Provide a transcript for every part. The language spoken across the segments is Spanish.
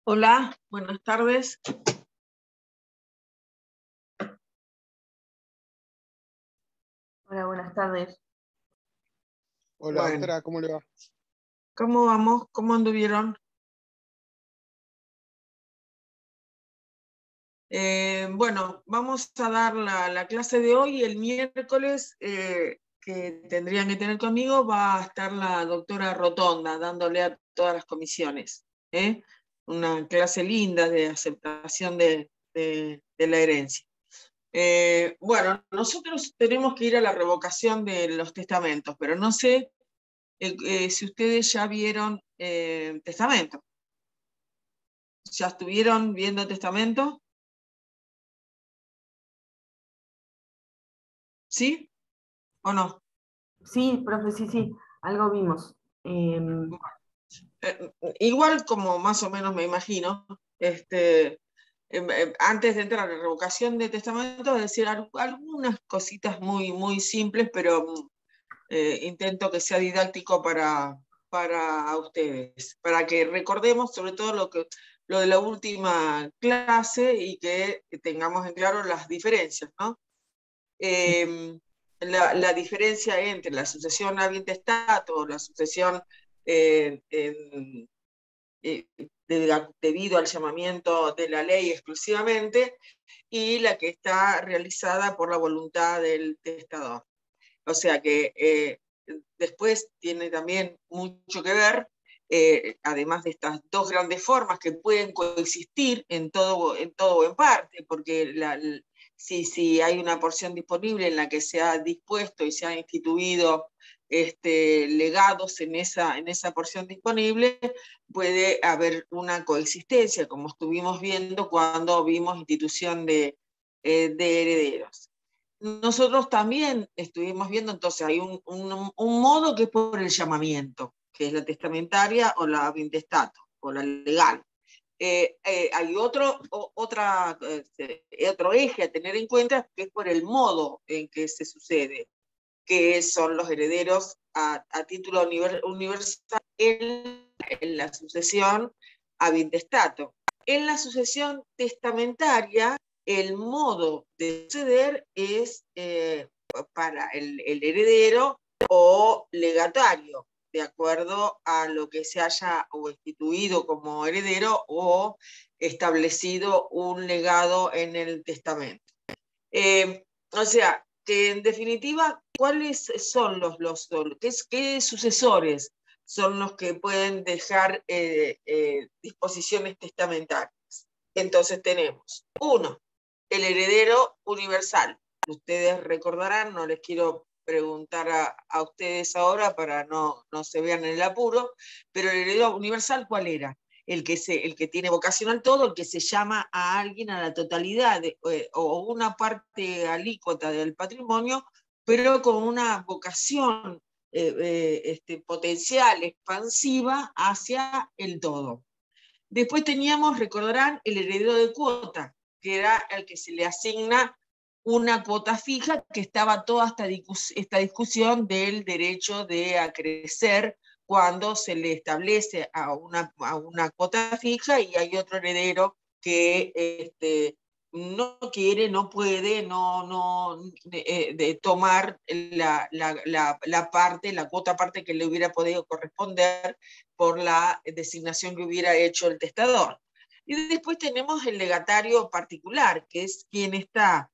Hola, buenas tardes. Hola, buenas tardes. Hola, Bueno, doctora, ¿cómo le va? ¿cómo vamos? ¿Cómo anduvieron? Bueno, vamos a dar la clase de hoy. El miércoles que tendrían que tener conmigo va a estar la doctora Rotonda dándole a todas las comisiones. Una clase linda de aceptación de la herencia. Bueno, nosotros tenemos que ir a la revocación de los testamentos, pero no sé si ustedes ya vieron testamento. ¿Ya estuvieron viendo testamento? ¿Sí o no? Sí, profe, sí, algo vimos. Igual como más o menos me imagino, antes de entrar a la revocación de testamento, es decir, algunas cositas muy simples, pero intento que sea didáctico para ustedes, para que recordemos sobre todo lo de la última clase y que tengamos en claro las diferencias, ¿no? La diferencia entre la sucesión ab intestato, la sucesión debido al llamamiento de la ley exclusivamente, y la que está realizada por la voluntad del testador. O sea que después tiene también mucho que ver, además de estas dos grandes formas que pueden coexistir en todo o en parte, porque si hay una porción disponible en la que se ha dispuesto y se han instituido legados en esa porción disponible, puede haber una coexistencia, como estuvimos viendo cuando vimos institución de herederos. Nosotros también estuvimos viendo, entonces hay un modo que es por el llamamiento, que es la testamentaria o la intestato, o la legal. Hay otro eje a tener en cuenta, que es por el modo en que se sucede, que son los herederos a título universal en la sucesión ab intestato. En la sucesión testamentaria, el modo de suceder es para el heredero o legatario, de acuerdo a lo que se haya o instituido como heredero o establecido un legado en el testamento. O sea, que en definitiva, ¿cuáles son qué sucesores son los que pueden dejar disposiciones testamentarias? Entonces tenemos, uno, el heredero universal. Ustedes recordarán, no les quiero preguntar a ustedes ahora para no se vean en el apuro, pero el heredero universal, ¿cuál era? El que tiene vocación al todo, el que se llama a alguien a la totalidad o una parte alícuota del patrimonio, pero con una vocación potencial, expansiva hacia el todo. Después teníamos, recordarán, el heredero de cuota, que era el que se le asigna una cuota fija, que estaba toda esta discusión del derecho de acrecer cuando se le establece a una cuota fija y hay otro heredero que no quiere, no puede, de tomar la cuota parte que le hubiera podido corresponder por la designación que hubiera hecho el testador. Y después tenemos el legatario particular, que es quien está,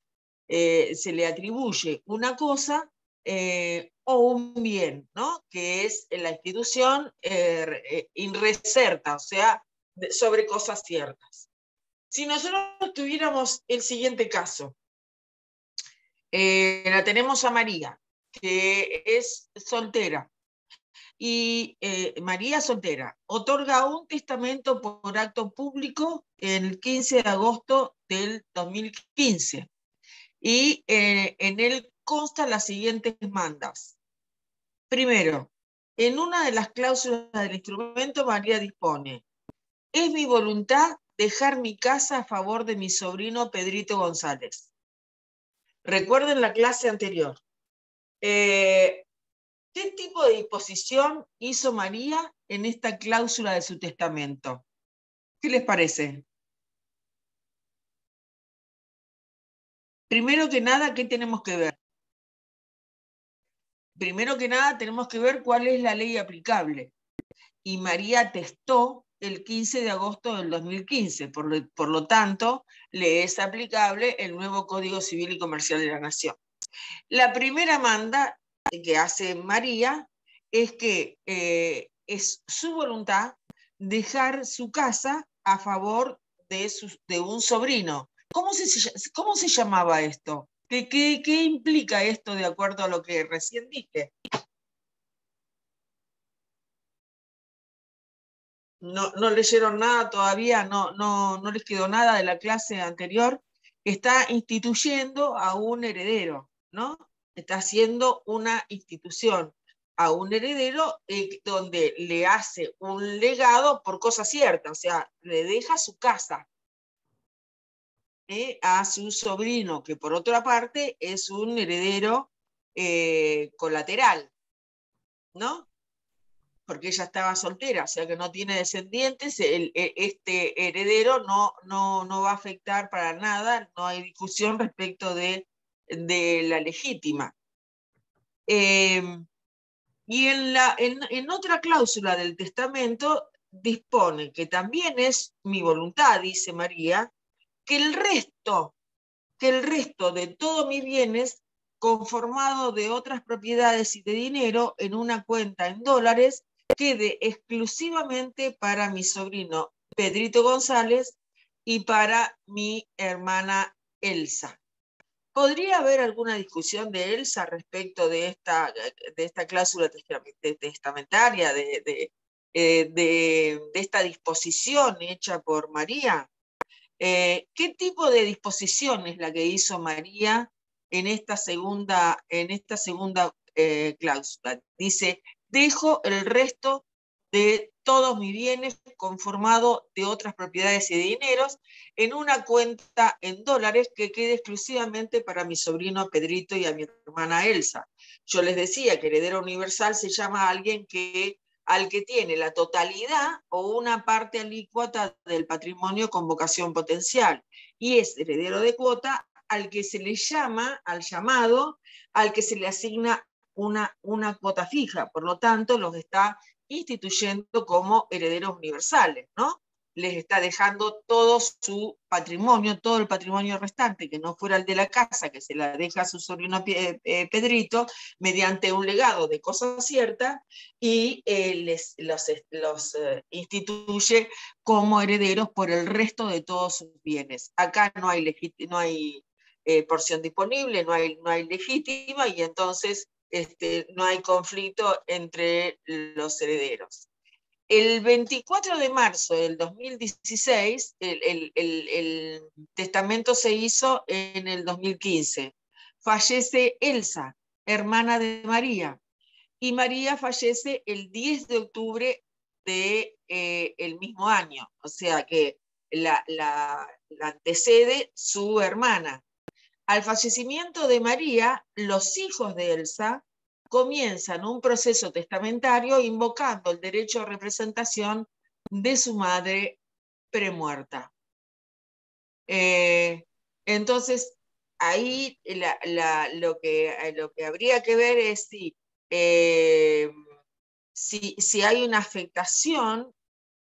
se le atribuye una cosa o un bien, ¿no? Que es la institución inrecerta, o sea, sobre cosas ciertas. Si nosotros tuviéramos el siguiente caso, la tenemos a María, que es soltera, y María soltera otorga un testamento por acto público el 15 de agosto del 2015 y en él constan las siguientes mandas. Primero, en una de las cláusulas del instrumento, María dispone: es mi voluntad dejar mi casa a favor de mi sobrino Pedrito González. Recuerden la clase anterior. ¿Qué tipo de disposición hizo María en esta cláusula de su testamento? ¿Qué les parece? Primero que nada, ¿qué tenemos que ver? Primero que nada, tenemos que ver cuál es la ley aplicable. Y María testó el 15 de agosto del 2015, por lo tanto, le es aplicable el nuevo Código Civil y Comercial de la Nación. La primera manda que hace María es que es su voluntad dejar su casa a favor de un sobrino. ¿Cómo se llamaba esto? ¿Qué implica esto de acuerdo a lo que recién dije? No leyeron nada todavía, no les quedó nada de la clase anterior. Está instituyendo a un heredero, ¿no? Está haciendo una institución a un heredero donde le hace un legado por cosa cierta, o sea, le deja su casa a su sobrino, que por otra parte es un heredero colateral, ¿no? Porque ella estaba soltera, o sea que no tiene descendientes, este heredero no va a afectar para nada, no hay discusión respecto de la legítima. Y en otra cláusula del testamento dispone que también es mi voluntad, dice María, que el resto de todos mis bienes, conformado de otras propiedades y de dinero, en una cuenta en dólares, quede exclusivamente para mi sobrino Pedrito González y para mi hermana Elsa. ¿Podría haber alguna discusión de Elsa respecto de esta cláusula testamentaria, de esta disposición hecha por María? ¿Qué tipo de disposición es la que hizo María en esta segunda cláusula? Dice, dejo el resto de todos mis bienes conformado de otras propiedades y de dineros en una cuenta en dólares que quede exclusivamente para mi sobrino Pedrito y a mi hermana Elsa. Yo les decía que heredero universal se llama a alguien al que tiene la totalidad o una parte alícuota del patrimonio con vocación potencial, y es heredero de cuota al que se le llama, al que se le asigna una cuota fija. Por lo tanto, los está instituyendo como herederos universales, ¿no? Les está dejando todo su patrimonio, todo el patrimonio restante, que no fuera el de la casa, que se la deja a su sobrino Pedrito, mediante un legado de cosas ciertas, y los instituye como herederos por el resto de todos sus bienes. Acá no hay porción disponible, no hay legítima, y entonces no hay conflicto entre los herederos. El 24 de marzo del 2016, el testamento se hizo en el 2015. Fallece Elsa, hermana de María, y María fallece el 10 de octubre del mismo año, o sea que la antecede su hermana. Al fallecimiento de María, los hijos de Elsa comienzan un proceso testamentario invocando el derecho a representación de su madre premuerta. Entonces, ahí lo que habría que ver es si hay una afectación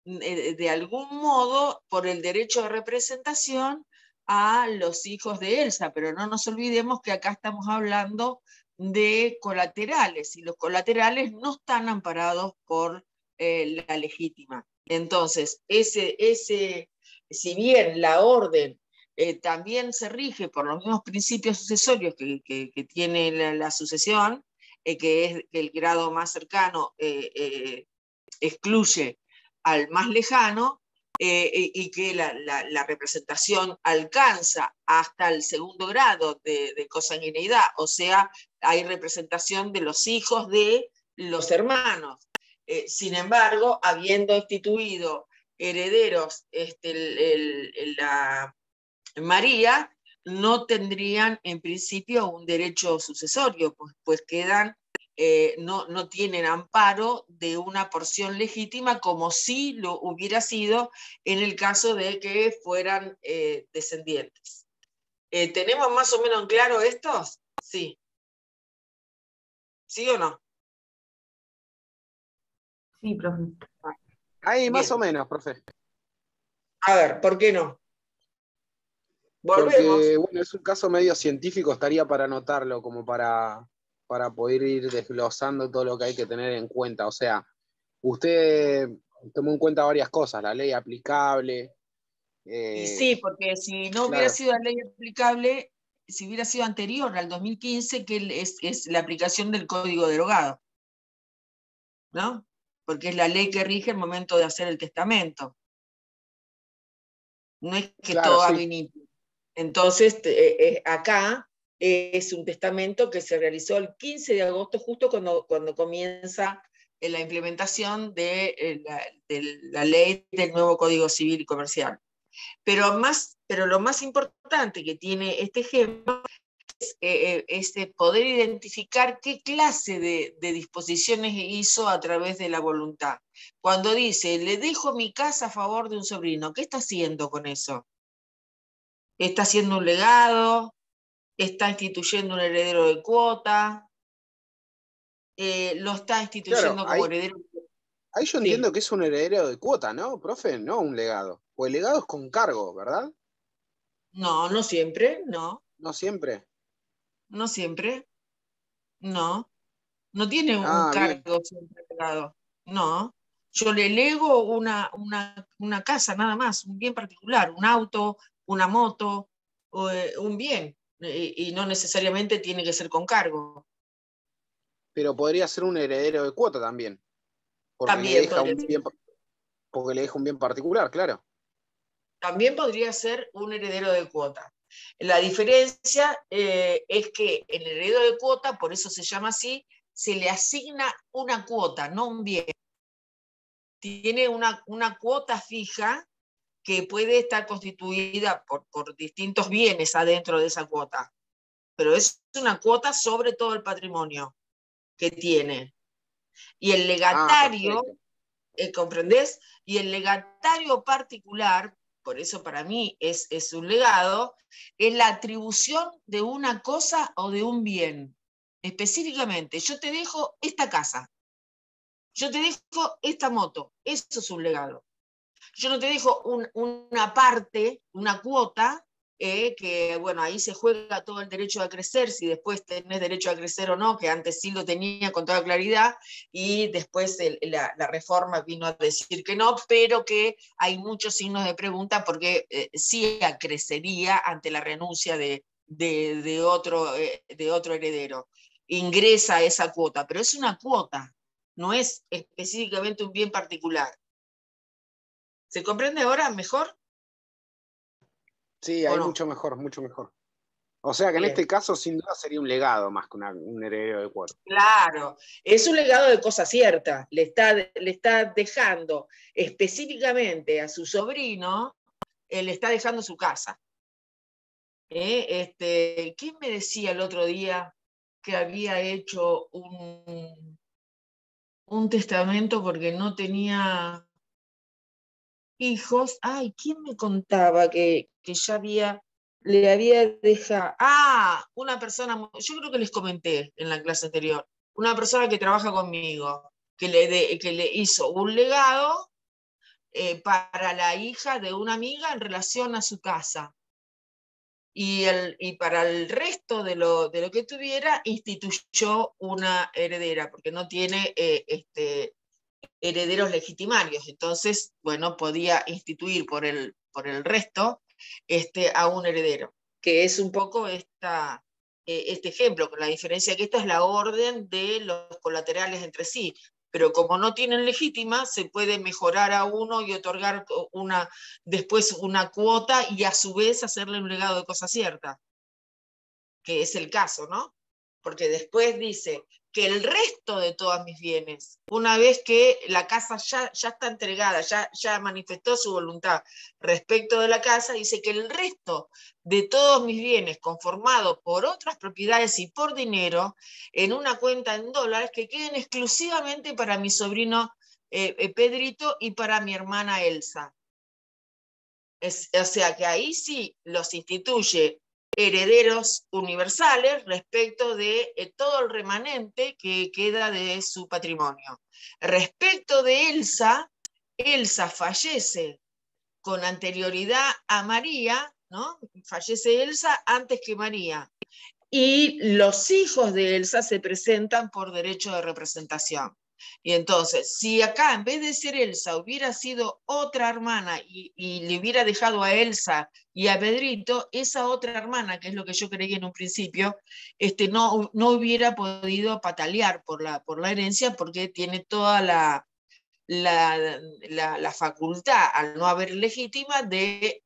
de algún modo por el derecho de representación a los hijos de Elsa, pero no nos olvidemos que acá estamos hablando de colaterales, y los colaterales no están amparados por la legítima. Entonces, si bien la orden también se rige por los mismos principios sucesorios que tiene la sucesión, que es que el grado más cercano excluye al más lejano, y que la representación alcanza hasta el segundo grado de consanguineidad, o sea, hay representación de los hijos de los hermanos. Sin embargo, habiendo instituido herederos María, no tendrían en principio un derecho sucesorio, pues quedan no tienen amparo de una porción legítima, como si lo hubiera sido en el caso de que fueran descendientes. ¿Tenemos más o menos en claro estos? Sí. ¿Sí o no? Sí, profe. Ahí, más Bien. o menos, profe. A ver, ¿por qué no? Volvemos. Porque, bueno, es un caso medio científico, estaría para anotarlo, como para poder ir desglosando todo lo que hay que tener en cuenta. O sea, usted tomó en cuenta varias cosas, la ley aplicable. Y sí, porque si no hubiera Claro, sido la ley aplicable, si hubiera sido anterior al 2015, que es la aplicación del Código Derogado, ¿no? Porque es la ley que rige el momento de hacer el testamento. No es que claro, todo sí. ab initio. Entonces, acá es un testamento que se realizó el 15 de agosto, justo cuando comienza la implementación de la ley del nuevo Código Civil y Comercial. Pero lo más importante que tiene este ejemplo es poder identificar qué clase de disposiciones hizo a través de la voluntad. Cuando dice, le dejo mi casa a favor de un sobrino, ¿qué está haciendo con eso? ¿Está haciendo un legado? ¿Está instituyendo un heredero de cuota? ¿Lo está Claro, instituyendo como ahí heredero? yo Sí. entiendo que es un heredero de cuota, ¿no, profe? No un legado. O el legado es con cargo, ¿verdad? No, no siempre, no. No siempre. No siempre, no. No tiene un Ah, bien. cargo siempre legado. No. Yo le lego una casa nada más, un bien particular, un auto, una moto, un bien. Y no necesariamente tiene que ser con cargo. Pero podría ser un heredero de cuota también, porque le También deja podría un ser. bien, porque le deja un bien particular, claro. También podría ser un heredero de cuota. La diferencia es que el heredero de cuota, por eso se llama así, se le asigna una cuota, no un bien. Tiene una cuota fija que puede estar constituida por distintos bienes adentro de esa cuota, pero es una cuota sobre todo el patrimonio que tiene. Y el Ah, legatario, perfecto. ¿comprendés? Y el legatario particular, por eso para mí es un legado, es la atribución de una cosa o de un bien. Específicamente, yo te dejo esta casa, yo te dejo esta moto, eso es un legado. Yo no te dejo una parte, una cuota, que bueno, ahí se juega todo el derecho a crecer, si después tenés derecho a crecer o no, que antes sí lo tenía con toda claridad, y después la reforma vino a decir que no, pero que hay muchos signos de pregunta porque sí crecería ante la renuncia de otro heredero. Ingresa esa cuota, pero es una cuota, no es específicamente un bien particular. ¿Se comprende ahora mejor Sí, o ahí no? mucho mejor, mucho mejor. O sea que en Bien, este caso, sin duda, sería un legado más que un heredero de cuota. claro. Es un legado de cosa cierta. Le está dejando específicamente a su sobrino, le está dejando su casa. ¿Quién me decía el otro día que había hecho un testamento porque no tenía hijos? Ay, ¿quién me contaba que ya le había dejado? Ah, una persona, yo creo que les comenté en la clase anterior, una persona que trabaja conmigo, que le hizo un legado para la hija de una amiga en relación a su casa. Y para el resto de lo que tuviera, instituyó una heredera, porque no tiene herederos legitimarios. Entonces, bueno, podía instituir por el resto a un heredero, que es un poco este ejemplo, con la diferencia que esta es la orden de los colaterales entre sí. Pero como no tienen legítima, se puede mejorar a uno y otorgar después una cuota y a su vez hacerle un legado de cosa cierta, que es el caso, ¿no? porque después dice que el resto de todos mis bienes, una vez que la casa ya está entregada, ya manifestó su voluntad respecto de la casa, dice que el resto de todos mis bienes conformados por otras propiedades y por dinero, en una cuenta en dólares, que queden exclusivamente para mi sobrino Pedrito y para mi hermana Elsa. O sea que ahí sí los instituye herederos universales respecto de todo el remanente que queda de su patrimonio. Respecto de Elsa, Elsa fallece con anterioridad a María, ¿no? Fallece Elsa antes que María. Y los hijos de Elsa se presentan por derecho de representación. Y entonces, si acá en vez de ser Elsa hubiera sido otra hermana y le hubiera dejado a Elsa y a Pedrito, esa otra hermana, que es lo que yo creí en un principio, no hubiera podido patalear por la herencia, porque tiene toda la facultad, al no haber legítima, de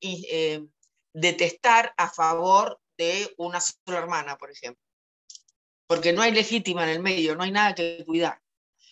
testar a favor de una sola hermana, por ejemplo. Porque no hay legítima en el medio, no hay nada que cuidar.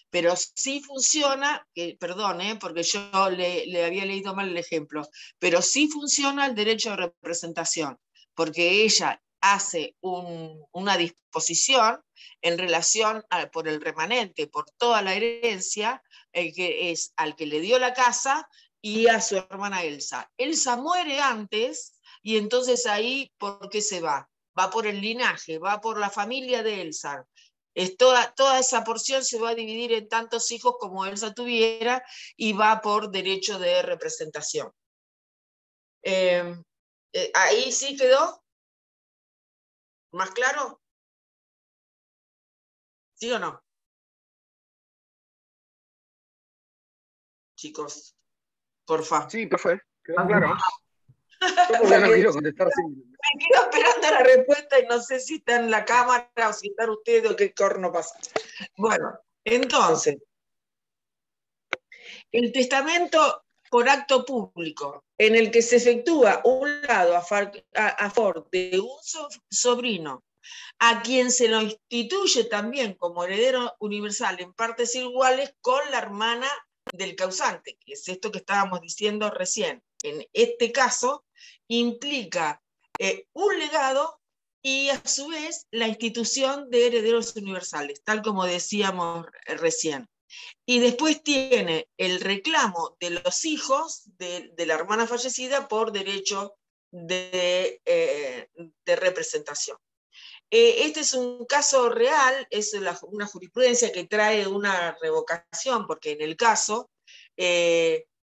Pero sí funciona, perdón, porque yo le había leído mal el ejemplo, pero sí funciona el derecho de representación, porque ella hace una disposición en relación por el remanente, por toda la herencia, que es al que le dio la casa y a su hermana Elsa. Elsa muere antes, y entonces ahí, ¿por qué se va? Va por el linaje, va por la familia de Elsa. Toda esa porción se va a dividir en tantos hijos como Elsa tuviera, y va por derecho de representación. ¿Ahí sí quedó? ¿Más claro? ¿Sí o no? Chicos, porfa. Sí, profe, quedó claro. Yo porque no quiero contestar sin... Me quedo esperando la respuesta y no sé si está en la cámara o si están ustedes o qué corno pasa. Bueno, entonces, el testamento por acto público, en el que se efectúa un lado a favor de un sobrino, a quien se lo instituye también como heredero universal en partes iguales con la hermana del causante, que es esto que estábamos diciendo recién. En este caso, implica un legado y a su vez la institución de herederos universales, tal como decíamos recién. Y después tiene el reclamo de los hijos de la hermana fallecida por derecho de representación. Este es un caso real, es una jurisprudencia que trae una revocación, porque en el caso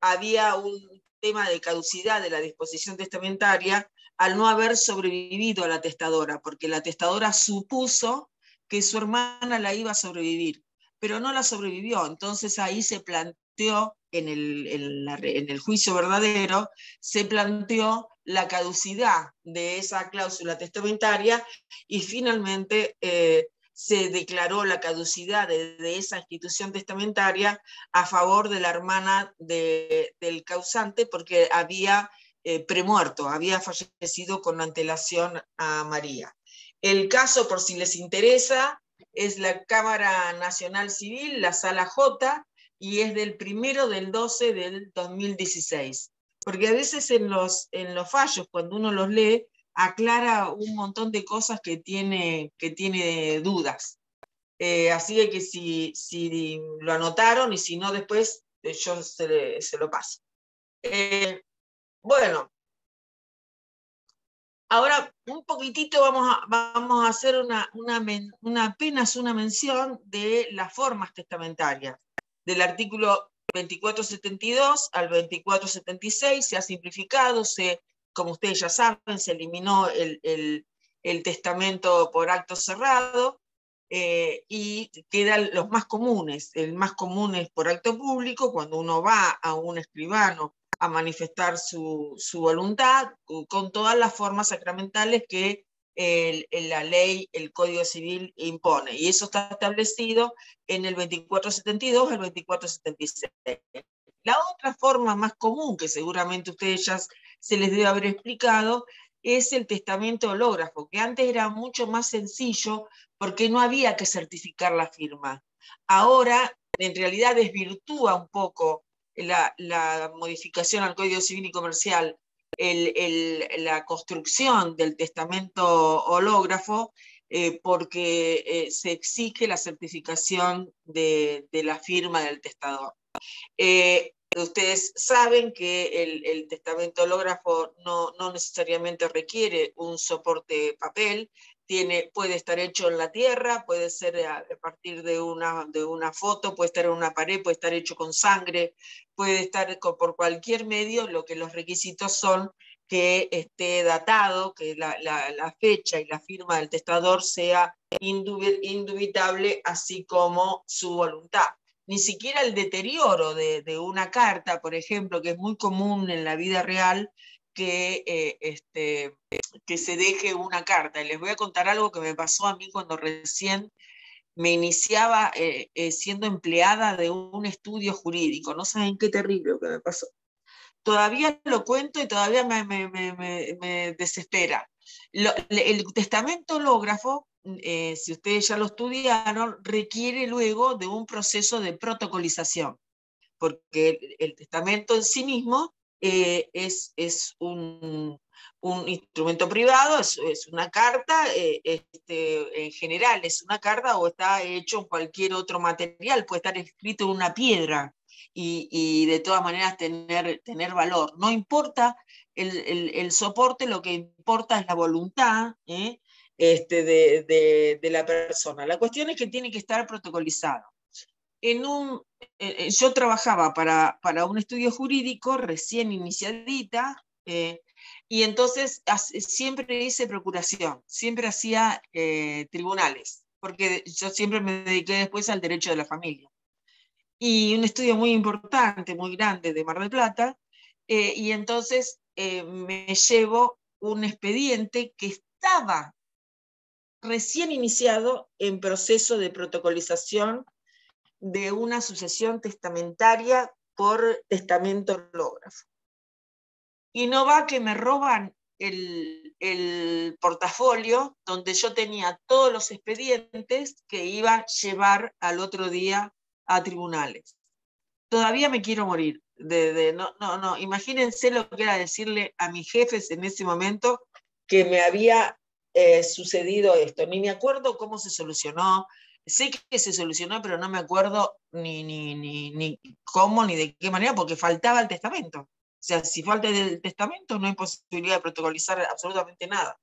había un tema de caducidad de la disposición testamentaria al no haber sobrevivido a la testadora, porque la testadora supuso que su hermana la iba a sobrevivir, pero no la sobrevivió. Entonces ahí se planteó, en el juicio verdadero, se planteó la caducidad de esa cláusula testamentaria, y finalmente se declaró la caducidad de esa institución testamentaria a favor de la hermana del causante, porque había premuerto, había fallecido con antelación a María. El caso, por si les interesa, es la Cámara Nacional Civil, la Sala J, y es del 1/12 del 2016. Porque a veces en los fallos, cuando uno los lee, aclara un montón de cosas que tiene dudas. Así que si lo anotaron, y si no, después yo se lo paso. Bueno, ahora un poquitito vamos a hacer apenas una mención de las formas testamentarias. Del artículo 2472 al 2476 se ha simplificado, como ustedes ya saben, se eliminó el testamento por acto cerrado, y quedan los más comunes. El más común es por acto público, cuando uno va a un escribano a manifestar su voluntad, con todas las formas sacramentales que la ley, el Código Civil impone. Y eso está establecido en el 2472 al 2476. La otra forma más común, que seguramente ustedes ya se les debe haber explicado, es el testamento hológrafo, que antes era mucho más sencillo porque no había que certificar la firma. Ahora, en realidad, desvirtúa un poco la modificación al Código Civil y Comercial, la construcción del testamento hológrafo, porque se exige la certificación de la firma del testador. Ustedes saben que el testamento hológrafo no necesariamente requiere un soporte papel, puede estar hecho en la tierra, puede ser a partir de una foto, puede estar en una pared, puede estar hecho con sangre, puede estar por cualquier medio. Lo que los requisitos son que esté datado, que la fecha y la firma del testador sea indubitable, así como su voluntad. Ni siquiera el deterioro de una carta, por ejemplo, que es muy común en la vida real, que se deje una carta. Y les voy a contar algo que me pasó a mí cuando recién me iniciaba siendo empleada de un estudio jurídico. No saben qué terrible lo que me pasó. Todavía lo cuento y todavía me desespera. El testamento hológrafo, si ustedes ya lo estudiaron, requiere luego de un proceso de protocolización, porque el testamento en sí mismo es un instrumento privado, es una carta, en general es una carta o está hecho en cualquier otro material, puede estar escrito en una piedra y de todas maneras tener valor. No importa el soporte, lo que importa es la voluntad de la persona. La cuestión es que tiene que estar protocolizado. Yo trabajaba para un estudio jurídico recién iniciadita, y entonces siempre hice procuración, siempre hacía tribunales, porque yo siempre me dediqué después al derecho de la familia. Y un estudio muy importante, muy grande de Mar del Plata, y entonces me llevo un expediente que estaba recién iniciado en proceso de protocolización de una sucesión testamentaria por testamento hológrafo. Y no va que me roban el portafolio donde yo tenía todos los expedientes que iba a llevar al otro día a tribunales. Todavía me quiero morir. No, imagínense lo que era decirle a mis jefes en ese momento que me había sucedido esto. Ni me acuerdo cómo se solucionó. Sé que se solucionó, pero no me acuerdo ni cómo ni de qué manera, porque faltaba el testamento. O sea, si falta el testamento, no hay posibilidad de protocolizar absolutamente nada.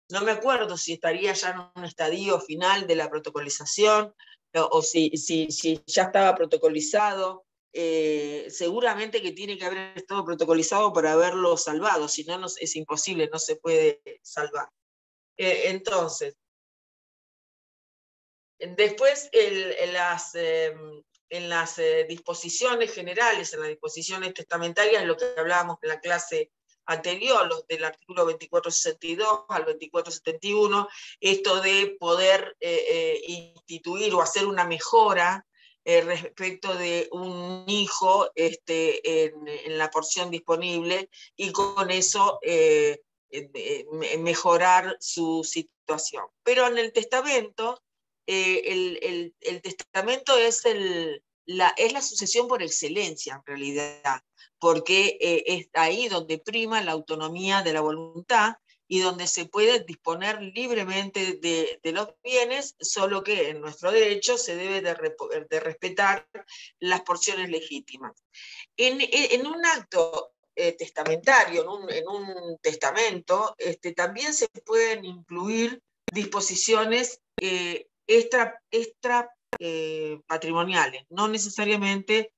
No me acuerdo si estaría ya en un estadio final de la protocolización o si ya estaba protocolizado. Seguramente que tiene que haber estado protocolizado para haberlo salvado, si no, es imposible, no se puede salvar. Entonces, después en las disposiciones generales, en las disposiciones testamentarias, lo que hablábamos en la clase anterior, los del artículo 2462 al 2471, esto de poder instituir o hacer una mejora respecto de un hijo en la porción disponible y con eso mejorar su situación. Pero en el testamento, el testamento es la sucesión por excelencia, en realidad, porque es ahí donde prima la autonomía de la voluntad y donde se puede disponer libremente de los bienes, solo que en nuestro derecho se debe de respetar las porciones legítimas. En un acto testamentario, en un testamento, también se pueden incluir disposiciones extra patrimoniales, no necesariamente.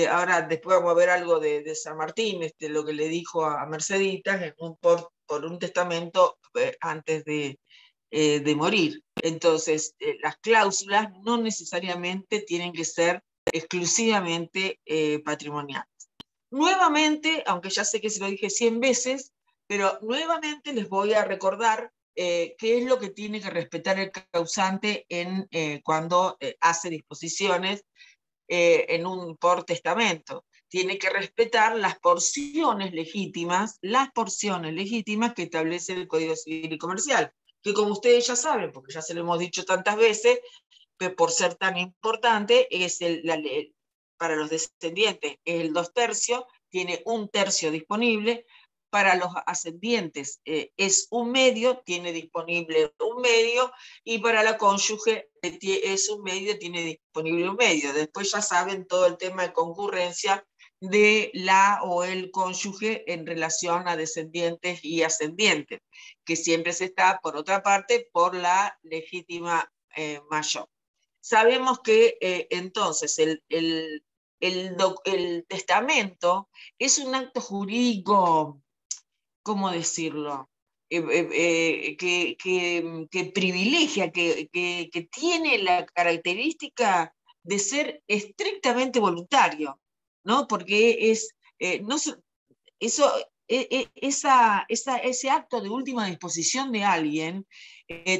Ahora después vamos a ver algo de San Martín, lo que le dijo a Merceditas por un testamento antes de morir. Entonces, las cláusulas no necesariamente tienen que ser exclusivamente patrimoniales. Nuevamente, aunque ya sé que se lo dije 100 veces, pero nuevamente les voy a recordar qué es lo que tiene que respetar el causante cuando hace disposiciones por testamento. tiene que respetar las porciones legítimas que establece el Código Civil y Comercial, que como ustedes ya saben, porque ya se lo hemos dicho tantas veces, que por ser tan importante, es la ley para los descendientes, es el 2/3, tiene 1/3 disponible. Para los ascendientes es 1/2, tiene disponible 1/2, y para la cónyuge es 1/2, tiene disponible 1/2. Después ya saben todo el tema de concurrencia de la o el cónyuge en relación a descendientes y ascendientes, que siempre se está, por otra parte, por la legítima mayor. Sabemos que entonces el testamento es un acto jurídico, ¿cómo decirlo? Que privilegia, que tiene la característica de ser estrictamente voluntario, ¿no? Porque ese acto de última disposición de alguien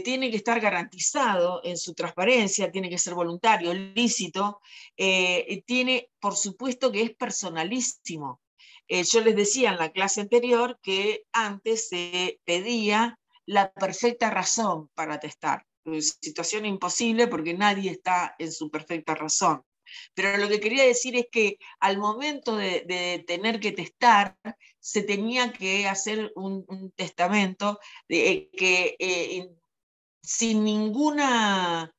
tiene que estar garantizado en su transparencia, tiene que ser voluntario, lícito, tiene, por supuesto, que es personalísimo. Yo les decía en la clase anterior que antes se pedía la perfecta razón para atestar. Situación imposible porque nadie está en su perfecta razón. Pero lo que quería decir es que al momento de tener que testar, se tenía que hacer un testamento que sin ninguna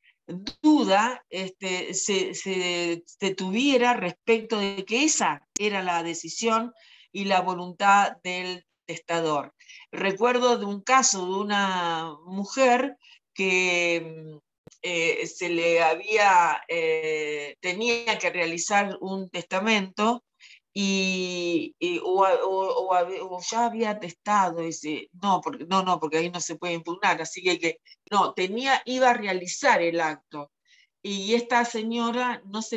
duda se tuviera respecto de que esa era la decisión y la voluntad del testador. Recuerdo de un caso de una mujer que se le tenía que realizar un testamento o ya había testado ese, porque ahí no se puede impugnar, así que iba a realizar el acto. Y esta señora, los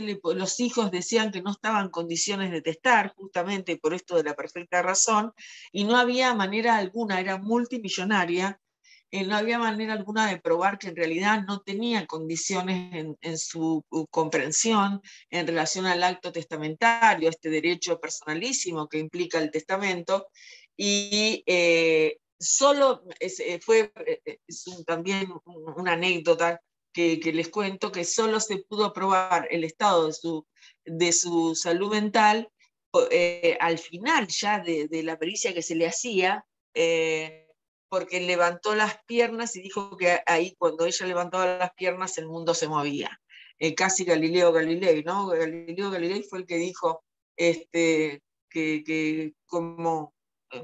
hijos decían que no estaban en condiciones de testar, justamente por esto de la perfecta razón, y no había manera alguna, era multimillonaria, no había manera alguna de probar que en realidad no tenía condiciones en su comprensión en relación al acto testamentario, este derecho personalísimo que implica el testamento, y también una anécdota que les cuento, que solo se pudo probar el estado de su salud mental al final ya de la pericia que se le hacía, porque levantó las piernas y dijo que ahí cuando ella levantaba las piernas el mundo se movía. Casi Galileo Galilei, ¿no? Galileo Galilei fue el que dijo que como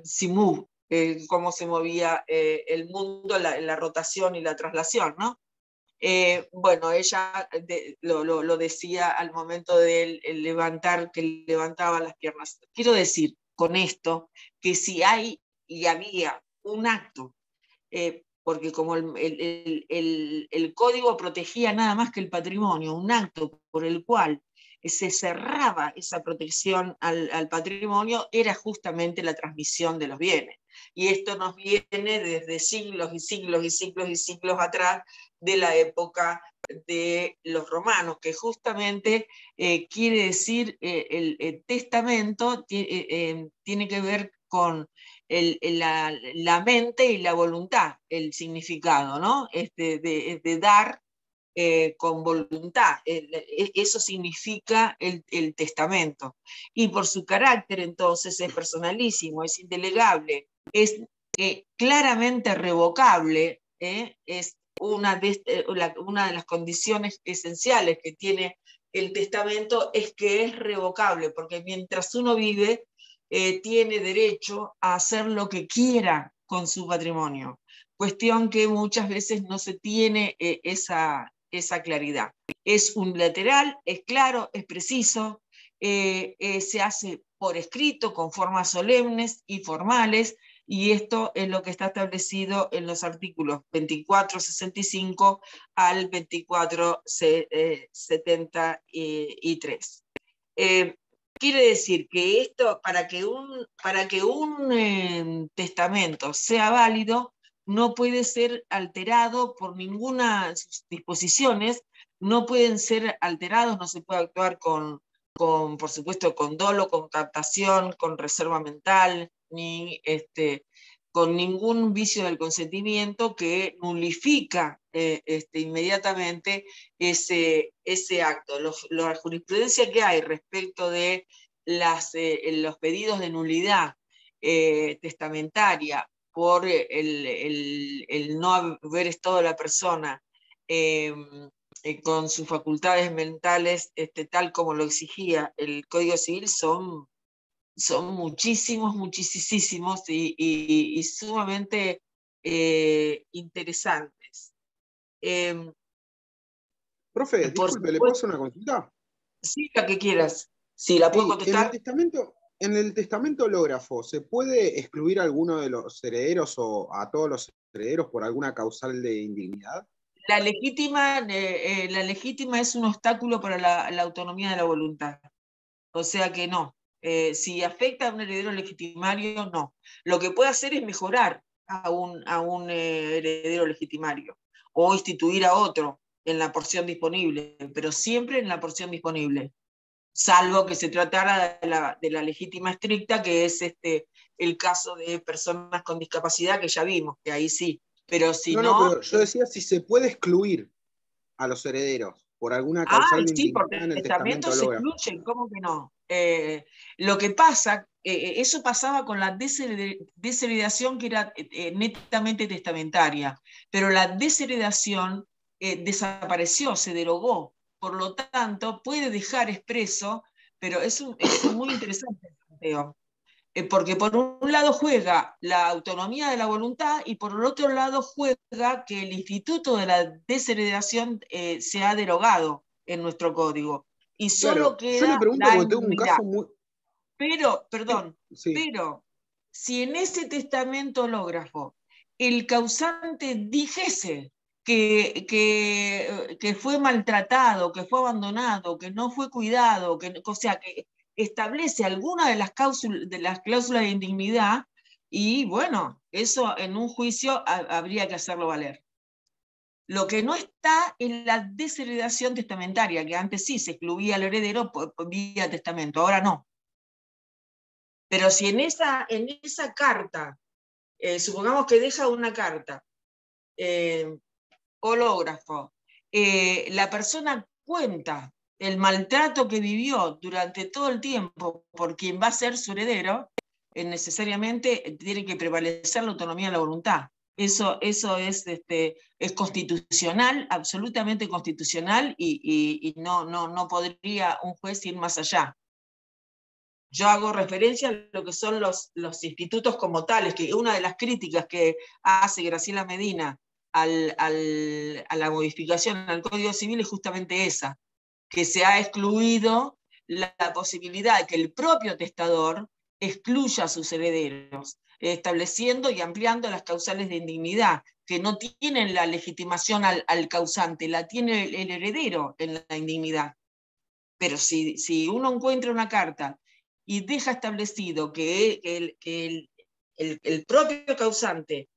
Simú, cómo se movía el mundo, la rotación y la traslación, ¿no? Bueno, ella lo decía al momento de levantar, que levantaba las piernas. Quiero decir con esto que si hay y había un acto, porque como el código protegía nada más que el patrimonio, un acto por el cual se cerraba esa protección al patrimonio, era justamente la transmisión de los bienes. Y esto nos viene desde siglos y siglos y siglos y siglos atrás, de la época de los romanos, que justamente quiere decir el testamento tiene que ver con la mente y la voluntad, el significado, ¿no? De dar con voluntad. Eso significa el testamento. Y por su carácter, entonces, es personalísimo, es indelegable, es claramente revocable, es una de las condiciones esenciales que tiene el testamento, es que es revocable, porque mientras uno vive, tiene derecho a hacer lo que quiera con su patrimonio, cuestión que muchas veces no se tiene esa claridad. Es unilateral, es claro, es preciso, se hace por escrito, con formas solemnes y formales, y esto es lo que está establecido en los artículos 2465 al 2473. Quiere decir que esto, para que un testamento sea válido, no puede ser alterado por ninguna de sus disposiciones, no pueden ser alterados, no se puede actuar con por supuesto, con dolo, con captación, con reserva mental, ni con ningún vicio del consentimiento que nulifica inmediatamente ese acto. La jurisprudencia que hay respecto de los pedidos de nulidad testamentaria por el no haber estado la persona con sus facultades mentales tal como lo exigía el Código Civil, son muchísimos, muchísimos y sumamente interesantes. Profe, disculpe, ¿le puedo hacer una consulta? Sí, la que quieras. Sí, ¿la puedo contestar? En el testamento hológrafo, ¿se puede excluir a alguno de los herederos o a todos los herederos por alguna causal de indignidad? La legítima es un obstáculo para la autonomía de la voluntad. O sea que no. Si afecta a un heredero legitimario, no. Lo que puede hacer es mejorar a un heredero legitimario o instituir a otro en la porción disponible, pero siempre en la porción disponible, salvo que se tratara de la legítima estricta, que es el caso de personas con discapacidad, que ya vimos, que ahí sí. Pero si no, pero yo decía si se puede excluir a los herederos por alguna causal de sí, indignidad porque en el el testamento testamento se hológrafo. excluye, ¿cómo que no? Lo que pasa, eso pasaba con la desheredación, que era netamente testamentaria, pero la desheredación desapareció, se derogó. Por lo tanto, puede dejar expreso, pero es muy interesante el planteo. Porque por un lado juega la autonomía de la voluntad y por el otro lado juega que el instituto de la desheredación se ha derogado en nuestro código y solo Claro, yo le queda pregunto la porque tengo un indignidad. caso muy... Pero, perdón, Sí. pero si en ese testamento hológrafo el causante dijese que fue maltratado, que fue abandonado, que no fue cuidado, o sea, que establece alguna de las cláusulas de indignidad, y bueno, eso en un juicio habría que hacerlo valer. Lo que no está en la desheredación testamentaria, que antes sí se excluía al heredero por vía testamento, ahora no. Pero si en esa carta, supongamos que deja una carta, hológrafo, la persona cuenta el maltrato que vivió durante todo el tiempo por quien va a ser su heredero, necesariamente tiene que prevalecer la autonomía de la voluntad. Eso es constitucional, absolutamente constitucional, y no podría un juez ir más allá. Yo hago referencia a lo que son los institutos como tales, que una de las críticas que hace Graciela Medina a la modificación al Código Civil es justamente esa, que se ha excluido la posibilidad de que el propio testador excluya a sus herederos, estableciendo y ampliando las causales de indignidad, que no tienen la legitimación al causante, la tiene el heredero en la indignidad. Pero si uno encuentra una carta y deja establecido que el propio causante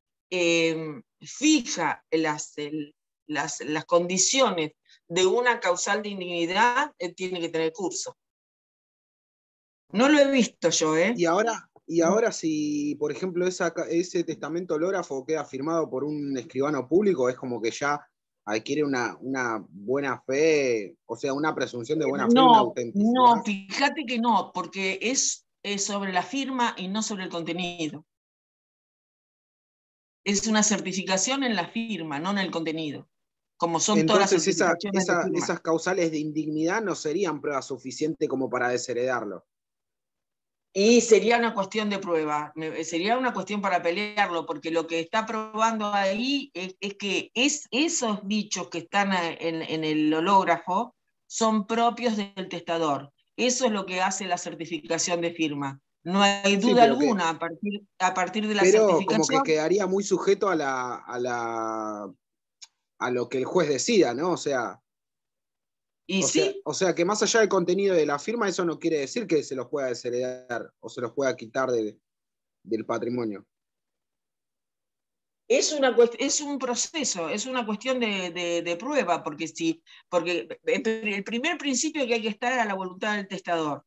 fija las condiciones de una causal de indignidad, tiene que tener curso. No lo he visto yo, ¿eh? Y ahora si, por ejemplo, ese testamento hológrafo queda firmado por un escribano público, es como que ya adquiere una buena fe, o sea, una presunción de buena fe y una autenticidad. No, fíjate que no, porque es sobre la firma y no sobre el contenido. Es una certificación en la firma, no en el contenido, como son Entonces, todas las certificaciones de firma. esas causales de indignidad no serían prueba suficiente como para desheredarlo. Y sería una cuestión de prueba, sería una cuestión para pelearlo, porque lo que está probando ahí es que esos dichos que están en el hológrafo son propios del testador. Eso es lo que hace la certificación de firma. No hay duda alguna a partir de la pero certificación. Como que quedaría muy sujeto a lo que el juez decida, ¿no? O sea, que más allá del contenido de la firma, eso no quiere decir que se los pueda desheredar o se los pueda quitar del patrimonio. es un proceso, es una cuestión de prueba, porque el primer principio que hay que estar es a la voluntad del testador.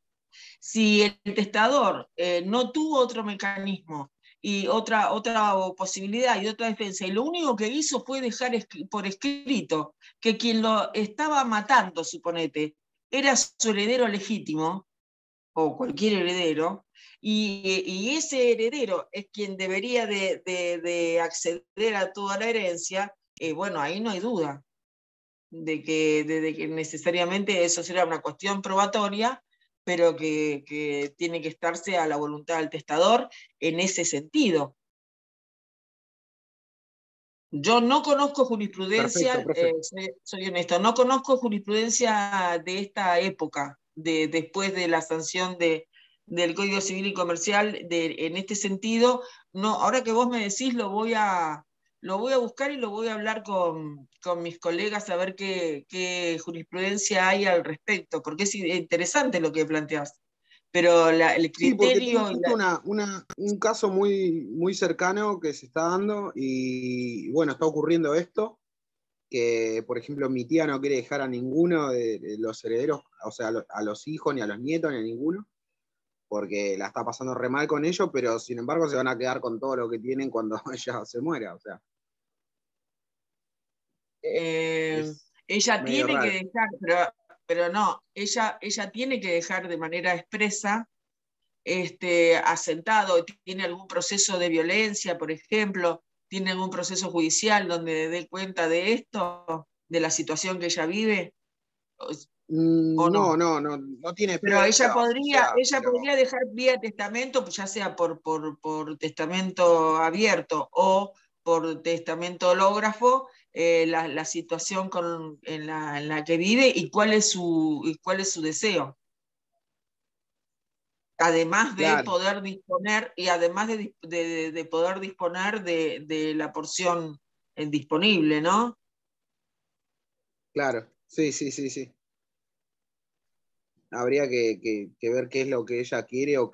Si el testador no tuvo otro mecanismo y otra posibilidad y otra defensa, y lo único que hizo fue dejar por escrito que quien lo estaba matando, suponete, era su heredero legítimo, o cualquier heredero, y ese heredero es quien debería de acceder a toda la herencia, bueno, ahí no hay duda de que necesariamente eso será una cuestión probatoria, pero que tiene que estarse a la voluntad del testador en ese sentido. Yo no conozco jurisprudencia, Perfecto, profe. soy honesto, no conozco jurisprudencia de esta época, después de la sanción del Código Civil y Comercial, en este sentido. No, ahora que vos me decís, lo voy a buscar y lo voy a hablar con mis colegas a ver qué jurisprudencia hay al respecto, porque es interesante lo que planteás. Pero el Sí, porque tengo criterio... justo un caso muy cercano que se está dando y bueno, está ocurriendo esto, que por ejemplo mi tía no quiere dejar a ninguno de los herederos, o sea, a los hijos, ni a los nietos, ni a ninguno, porque la está pasando re mal con ellos, pero sin embargo se van a quedar con todo lo que tienen cuando ella se muera, o sea, es ella medio tiene que raro. dejar, pero no, ella tiene que dejar de manera expresa, asentado, tiene algún proceso de violencia, por ejemplo, tiene algún proceso judicial donde dé cuenta de esto, de la situación que ella vive, o no. No tiene Pero pruebas, o sea, ella pero podría dejar vía testamento, pues ya sea por testamento abierto o por testamento hológrafo, la situación en la que vive y cuál es su deseo. Además de claro, poder disponer, y además de poder disponer de la porción disponible, ¿no? claro, sí, sí, sí, sí. Habría que ver qué es lo que ella quiere o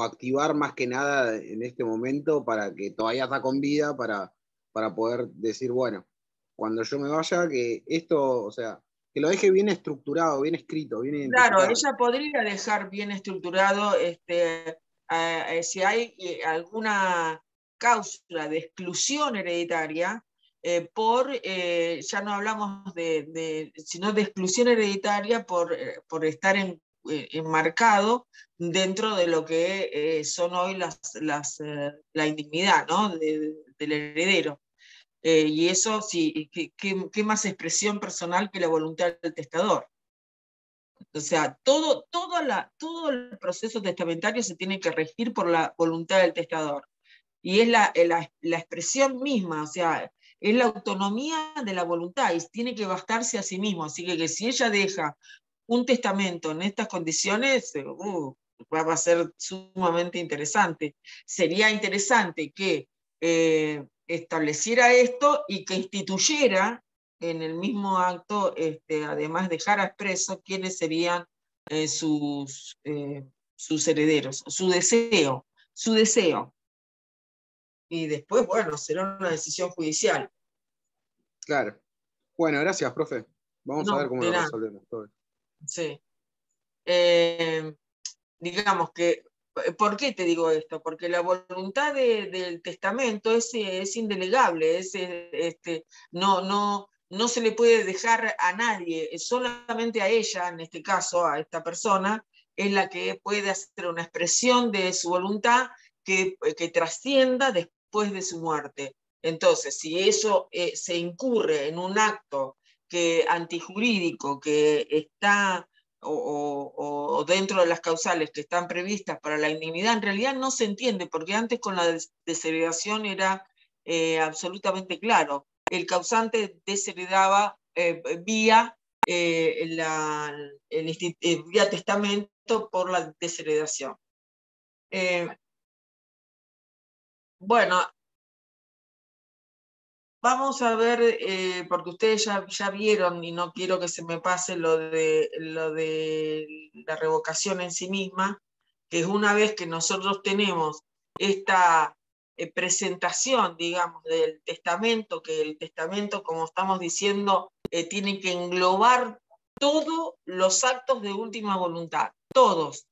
activar más que nada en este momento para que todavía está con vida, para poder decir, bueno, cuando yo me vaya, que esto, o sea, que lo deje bien estructurado, bien escrito, bien Claro, identificado. ella podría dejar bien estructurado si hay alguna cláusula de exclusión hereditaria, ya no hablamos sino de exclusión hereditaria por estar enmarcado dentro de lo que son hoy la indignidad, ¿no? del heredero. Y eso, sí, ¿qué más expresión personal que la voluntad del testador? O sea, todo el proceso testamentario se tiene que regir por la voluntad del testador. Y es la expresión misma, o sea, es la autonomía de la voluntad y tiene que bastarse a sí mismo. Así que si ella deja un testamento en estas condiciones, va a ser sumamente interesante. Sería interesante que estableciera esto y que instituyera en el mismo acto, además dejara expreso quiénes serían sus herederos, su deseo. Y después, bueno, será una decisión judicial. Claro. Bueno, gracias, profe. Vamos a ver No, cómo de lo nada, resolvemos. Todo. sí. Digamos que, ¿por qué te digo esto? Porque la voluntad del testamento es indelegable, no se le puede dejar a nadie, solamente a ella, en este caso, a esta persona, es la que puede hacer una expresión de su voluntad que trascienda después de su muerte. Entonces, si eso se incurre en un acto antijurídico que está o dentro de las causales que están previstas para la indignidad, en realidad no se entiende, porque antes con la desheredación era absolutamente claro. El causante desheredaba vía vía testamento por la desheredación. Bueno, vamos a ver, porque ustedes ya vieron, y no quiero que se me pase lo de la revocación en sí misma, que es una vez que nosotros tenemos esta presentación, digamos, del testamento, que el testamento, como estamos diciendo, tiene que englobar todos los actos de última voluntad, todos.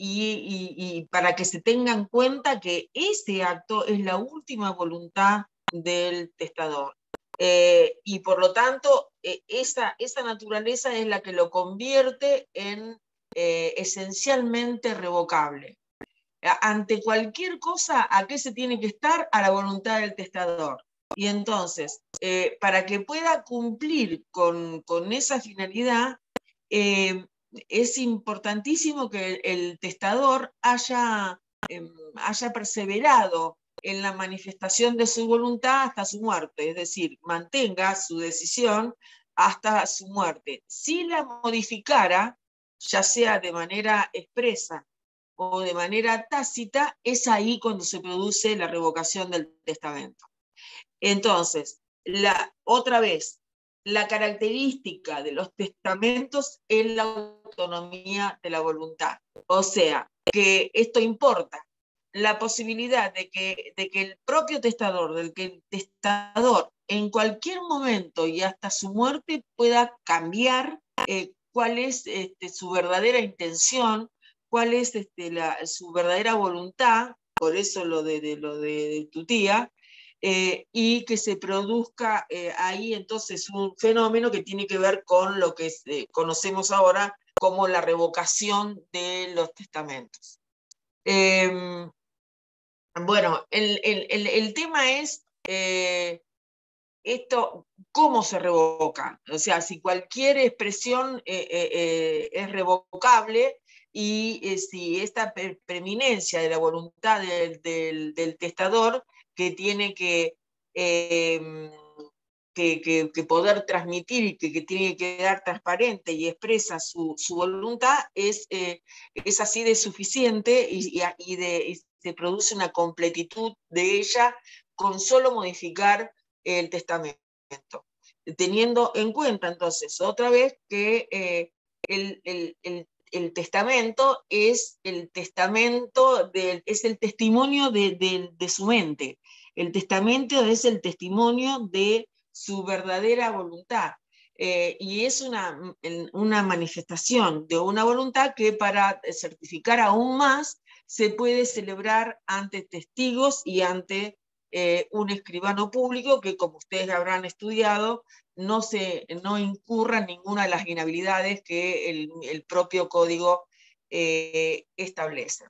Y para que se tenga en cuenta que ese acto es la última voluntad del testador. Y por lo tanto, esa naturaleza es la que lo convierte en esencialmente revocable. Ante cualquier cosa, ¿a qué se tiene que estar? A la voluntad del testador. Y entonces, para que pueda cumplir con esa finalidad, es importantísimo que el testador haya perseverado en la manifestación de su voluntad hasta su muerte, es decir, mantenga su decisión hasta su muerte. Si la modificara, ya sea de manera expresa o de manera tácita, es ahí cuando se produce la revocación del testamento. Entonces, otra vez, la característica de los testamentos es la autonomía de la voluntad. O sea, que esto importa, la posibilidad de que el propio testador, del que el testador en cualquier momento y hasta su muerte pueda cambiar cuál es su verdadera intención, cuál es su verdadera voluntad, por eso lo de tu tía, y que se produzca ahí entonces un fenómeno que tiene que ver con lo que conocemos ahora como la revocación de los testamentos. Bueno, el tema es esto, ¿cómo se revoca? O sea, si cualquier expresión es revocable y si esta preeminencia de la voluntad del testador que tiene que poder transmitir y que tiene que quedar transparente y expresa su voluntad, es así de suficiente y se produce una completitud de ella con solo modificar el testamento, teniendo en cuenta entonces otra vez que el testamento es el testamento, es el testimonio de su mente. El testamento es el testimonio de su verdadera voluntad. Y es una manifestación de una voluntad que para certificar aún más se puede celebrar ante testigos y ante un escribano público que, como ustedes habrán estudiado, no incurra en ninguna de las inhabilidades que el propio código establece.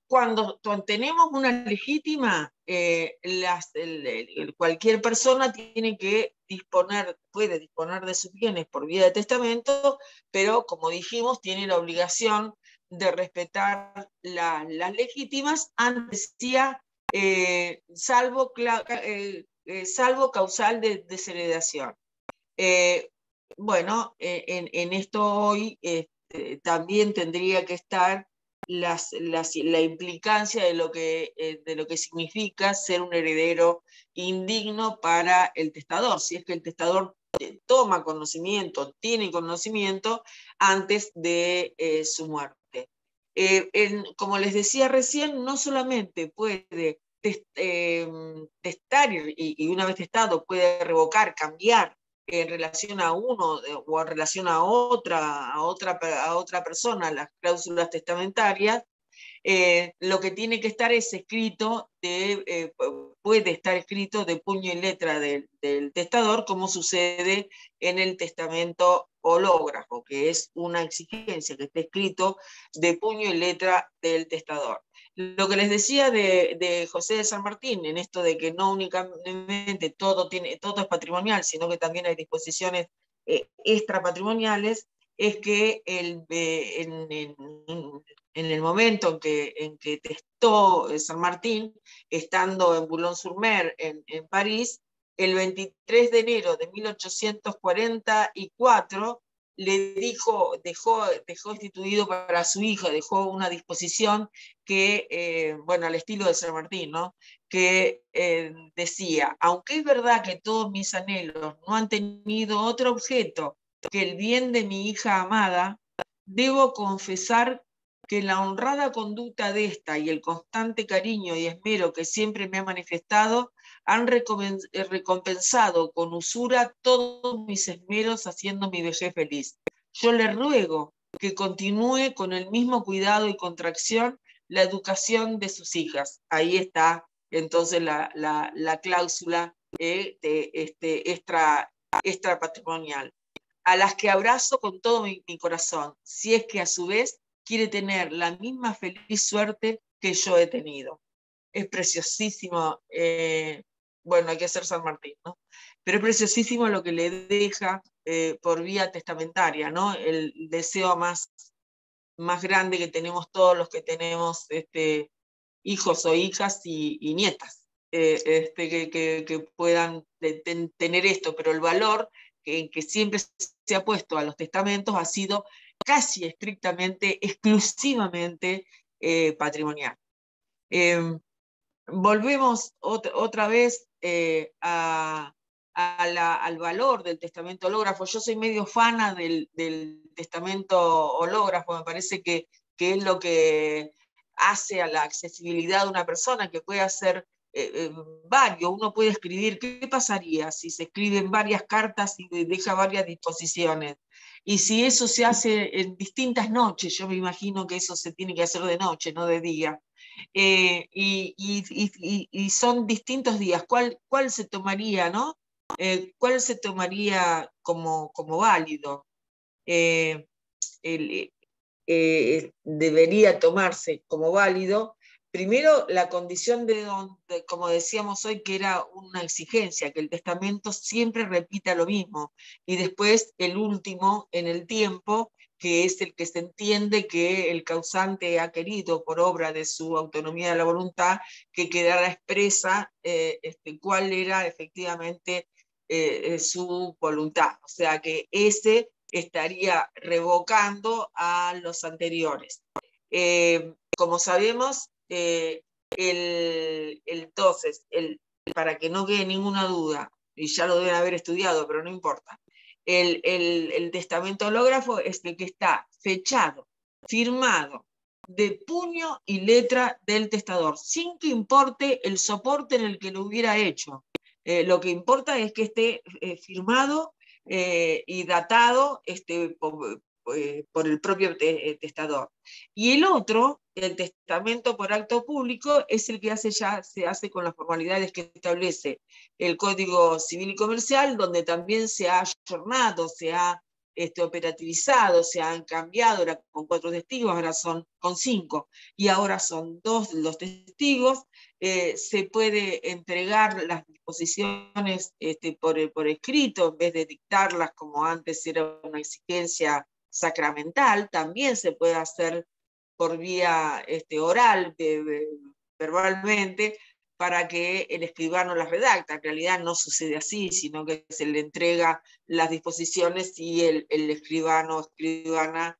Cuando tenemos una legítima, cualquier persona puede disponer de sus bienes por vía de testamento, pero como dijimos, tiene la obligación de respetar las legítimas, antes decía, salvo causal de desheredación. Bueno, en esto hoy también tendría que estar la implicancia de lo que significa ser un heredero indigno para el testador, si es que el testador toma conocimiento, tiene conocimiento antes de su muerte. Como les decía recién, no solamente puede testar y una vez testado puede revocar, cambiar en relación a uno o en relación a otra persona las cláusulas testamentarias, lo que tiene que estar es escrito, puede estar escrito de puño y letra del testador, como sucede en el testamento hológrafo, que es una exigencia que esté escrito de puño y letra del testador. Lo que les decía de José de San Martín, en esto de que no únicamente todo es patrimonial, sino que también hay disposiciones extrapatrimoniales, es que en el momento en que testó San Martín, estando en Boulogne-sur-Mer, en París, el 23 de enero de 1844, dejó instituido para su hija, dejó una disposición que, bueno, al estilo de San Martín, ¿no? Que decía: aunque es verdad que todos mis anhelos no han tenido otro objeto que el bien de mi hija amada, debo confesar que la honrada conducta de esta y el constante cariño y esmero que siempre me ha manifestado han recompensado con usura todos mis esmeros haciendo mi vejez feliz. Yo le ruego que continúe con el mismo cuidado y contracción la educación de sus hijas. Ahí está entonces la cláusula extra patrimonial, a las que abrazo con todo mi corazón, si es que a su vez quiere tener la misma feliz suerte que yo he tenido. Es preciosísimo, bueno, hay que ser San Martín, ¿no? Pero es preciosísimo lo que le deja por vía testamentaria, ¿no? El deseo más grande que tenemos todos los que tenemos hijos o hijas y nietas, que puedan tener esto, pero el valor que siempre se ha puesto a los testamentos ha sido casi estrictamente, exclusivamente patrimonial. Volvemos otra vez al valor del testamento hológrafo. Yo soy medio fana del testamento hológrafo, me parece que es lo que hace a la accesibilidad de una persona, que puede hacer varios. Uno puede escribir, ¿qué pasaría si se escriben varias cartas y deja varias disposiciones? Y si eso se hace en distintas noches, yo me imagino que eso se tiene que hacer de noche, no de día. Y son distintos días. ¿Cuál se tomaría, no? ¿Cuál se tomaría como válido? Debería tomarse como válido, primero, la condición como decíamos hoy, que era una exigencia, que el testamento siempre repita lo mismo, y después el último en el tiempo, que es el que se entiende que el causante ha querido, por obra de su autonomía de la voluntad, que quedara expresa cuál era efectivamente su voluntad. O sea, que ese estaría revocando a los anteriores. Como sabemos, entonces, para que no quede ninguna duda, y ya lo deben haber estudiado, pero no importa, el testamento hológrafo es el que está fechado, firmado, de puño y letra del testador, sin que importe el soporte en el que lo hubiera hecho. Lo que importa es que esté firmado y datado por el propio testador. Y el otro, el testamento por acto público, es el que se hace con las formalidades que establece el Código Civil y Comercial, donde también se ha ayornado, se ha operativizado, se han cambiado, era con 4 testigos, ahora son con 5, y ahora son 2 los testigos. Se puede entregar las disposiciones por escrito, en vez de dictarlas como antes era una exigencia sacramental. También se puede hacer por vía oral, verbalmente, para que el escribano las redacta. En realidad no sucede así, sino que se le entrega las disposiciones y el escribano o escribana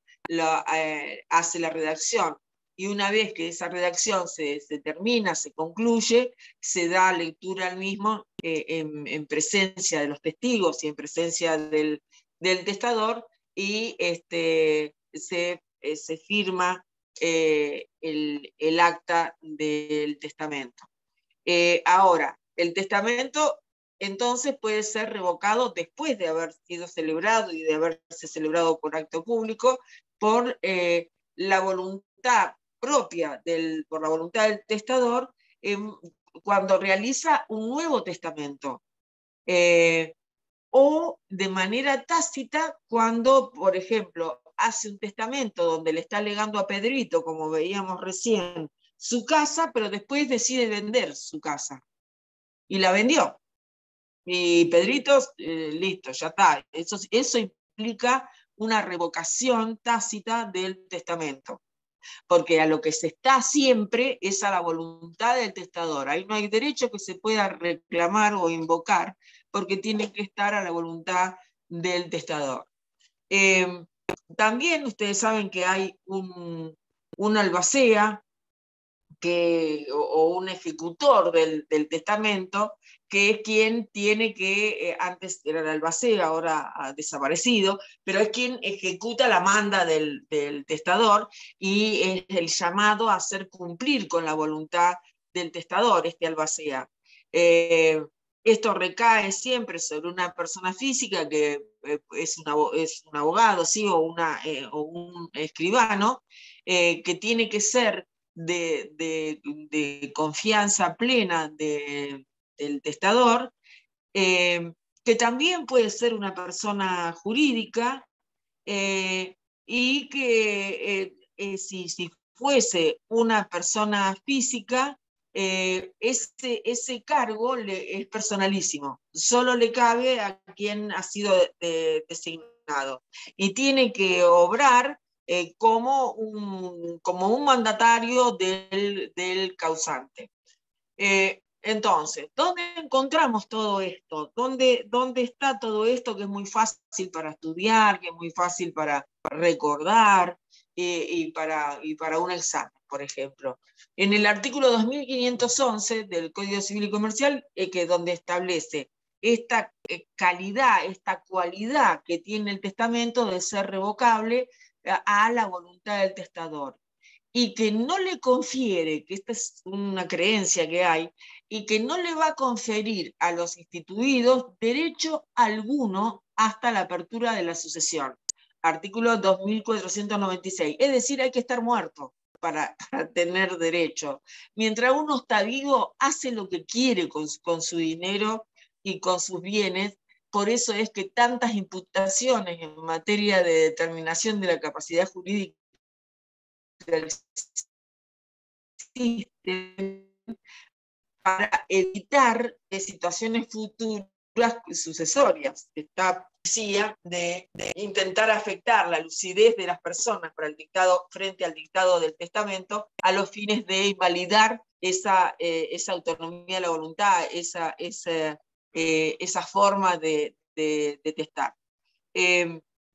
hace la redacción. Y una vez que esa redacción se termina, se concluye, se da lectura al mismo en presencia de los testigos y en presencia del testador, y se firma el acta del testamento. Ahora, el testamento entonces puede ser revocado después de haber sido celebrado y de haberse celebrado por acto público, por la voluntad propia, por la voluntad del testador, cuando realiza un nuevo testamento. O de manera tácita cuando, por ejemplo, hace un testamento donde le está legando a Pedrito, como veíamos recién, su casa, pero después decide vender su casa. Y la vendió. Y Pedrito, listo, ya está. Eso implica una revocación tácita del testamento. Porque a lo que se está siempre es a la voluntad del testador. Ahí no hay derecho que se pueda reclamar o invocar, porque tiene que estar a la voluntad del testador. También ustedes saben que hay una albacea o un ejecutor del testamento, que es quien tiene que, antes era el albacea, ahora ha desaparecido, pero es quien ejecuta la manda del testador y es el llamado a hacer cumplir con la voluntad del testador, este albacea. Esto recae siempre sobre una persona física que es un abogado, ¿sí? o un escribano, que tiene que ser de confianza plena del testador, que también puede ser una persona jurídica, y que si fuese una persona física, ese cargo es personalísimo, solo le cabe a quien ha sido designado, y tiene que obrar como un mandatario del causante. Entonces, ¿dónde encontramos todo esto? ¿Dónde está todo esto que es muy fácil para estudiar, que es muy fácil para recordar y para un examen, por ejemplo? En el artículo 2511 del Código Civil y Comercial, que donde establece esta calidad, esta cualidad que tiene el testamento de ser revocable a la voluntad del testador, y que no le confiere, que esta es una creencia que hay, y que no le va a conferir a los instituidos derecho alguno hasta la apertura de la sucesión. Artículo 2496. Es decir, hay que estar muerto para tener derecho. Mientras uno está vivo, hace lo que quiere con su dinero y con sus bienes. Por eso es que tantas imputaciones en materia de determinación de la capacidad jurídica existen para evitar situaciones futuras sucesorias. Esta policía de intentar afectar la lucidez de las personas para el dictado, frente al dictado del testamento, a los fines de invalidar esa autonomía de la voluntad, esa forma de testar.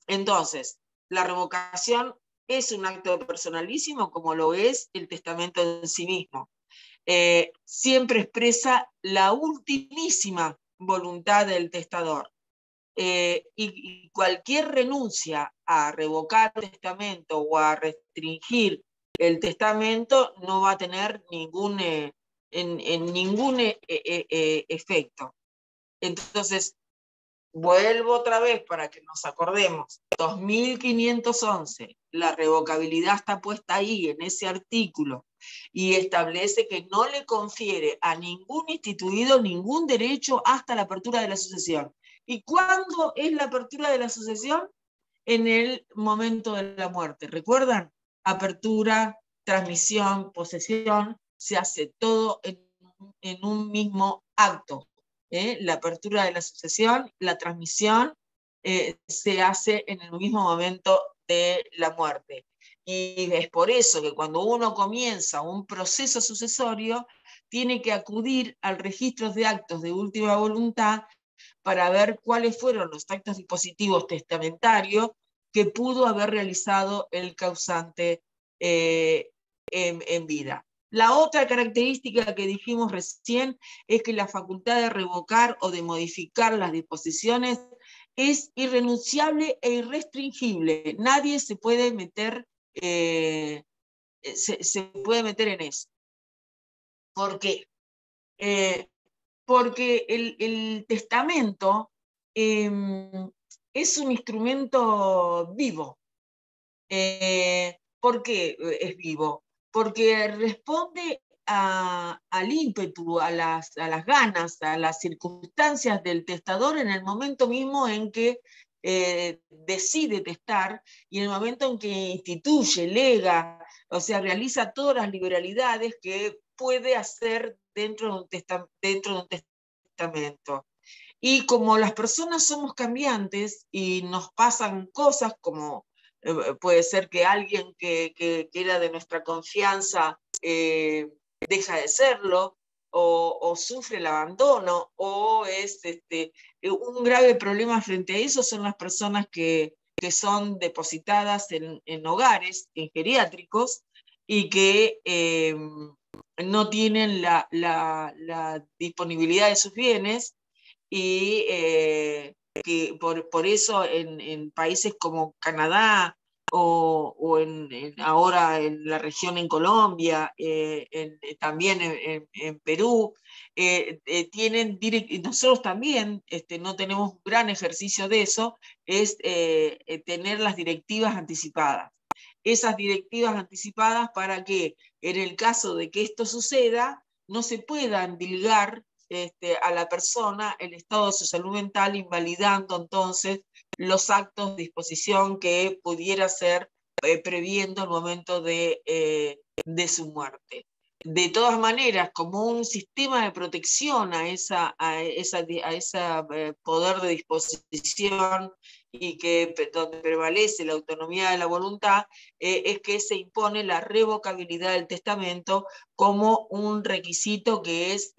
Entonces, la revocación es un acto personalísimo, como lo es el testamento en sí mismo. Siempre expresa la ultimísima voluntad del testador. Y cualquier renuncia a revocar el testamento o a restringir el testamento no va a tener ningún efecto. Entonces, vuelvo otra vez para que nos acordemos. 2511, la revocabilidad está puesta ahí, en ese artículo, y establece que no le confiere a ningún instituido ningún derecho hasta la apertura de la sucesión. ¿Y cuándo es la apertura de la sucesión? En el momento de la muerte. ¿Recuerdan? Apertura, transmisión, posesión, se hace todo en un mismo acto. La apertura de la sucesión, la transmisión, se hace en el mismo momento de la muerte. Y es por eso que cuando uno comienza un proceso sucesorio, tiene que acudir al registro de actos de última voluntad para ver cuáles fueron los actos dispositivos testamentarios que pudo haber realizado el causante en vida. La otra característica que dijimos recién es que la facultad de revocar o de modificar las disposiciones es irrenunciable e irrestringible. Nadie se puede meter, se puede meter en eso. ¿Por qué? Porque el testamento es un instrumento vivo. ¿Por qué es vivo? Porque responde al ímpetu, a las ganas, a las circunstancias del testador en el momento mismo en que decide testar y en el momento en que instituye, lega, o sea, realiza todas las liberalidades que puede hacer dentro de un testamento. Y como las personas somos cambiantes y nos pasan cosas como puede ser que alguien que era de nuestra confianza deja de serlo, o sufre el abandono, o es un grave problema frente a eso son las personas que son depositadas en hogares, en geriátricos, y que no tienen la disponibilidad de sus bienes, y que por eso en países como Canadá o ahora en la región en Colombia, también en Perú, tienen nosotros también no tenemos un gran ejercicio de eso, es tener las directivas anticipadas. Esas directivas anticipadas para que en el caso de que esto suceda, no se pueda endilgar a la persona el estado de su salud mental, invalidando entonces los actos de disposición que pudiera ser previendo el momento de su muerte. De todas maneras, como un sistema de protección a ese poder de disposición y que donde prevalece la autonomía de la voluntad, es que se impone la revocabilidad del testamento como un requisito que es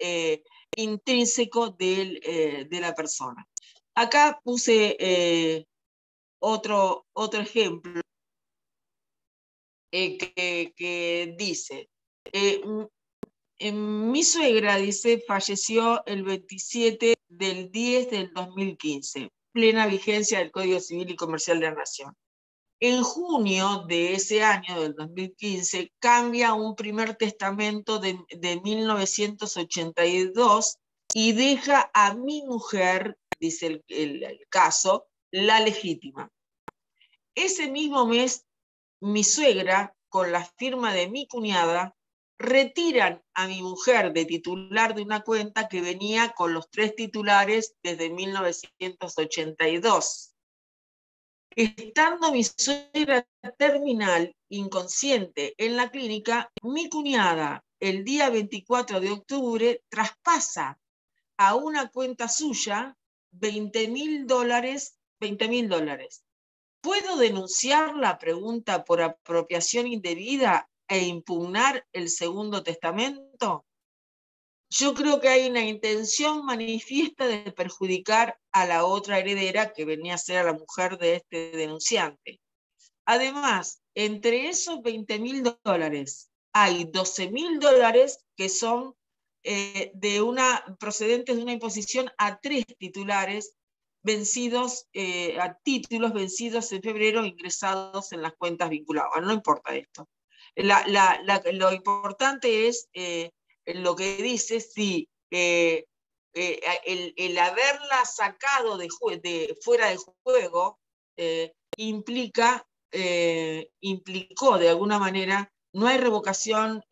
intrínseco de la persona. Acá puse otro ejemplo que dice, mi suegra, dice, falleció el 27 del 10 del 2015, plena vigencia del Código Civil y Comercial de la Nación. En junio de ese año, del 2015, cambia un primer testamento de 1982 y deja a mi mujer, dice el caso, la legítima. Ese mismo mes, mi suegra, con la firma de mi cuñada, retiran a mi mujer de titular de una cuenta que venía con los 3 titulares desde 1982. Estando mi suegra terminal, inconsciente, en la clínica, mi cuñada, el día 24 de octubre, traspasa a una cuenta suya $20.000. ¿Puedo denunciar la pregunta por apropiación indebida e impugnar el segundo testamento? Yo creo que hay una intención manifiesta de perjudicar a la otra heredera, que venía a ser a la mujer de este denunciante. Además, entre esos $20.000 hay $12.000 que son procedentes de una imposición a 3 titulares vencidos, a títulos vencidos en febrero, ingresados en las cuentas vinculadas. No importa esto. Lo importante es lo que dice, si el haberla sacado fuera de juego implicó de alguna manera, no hay revocación,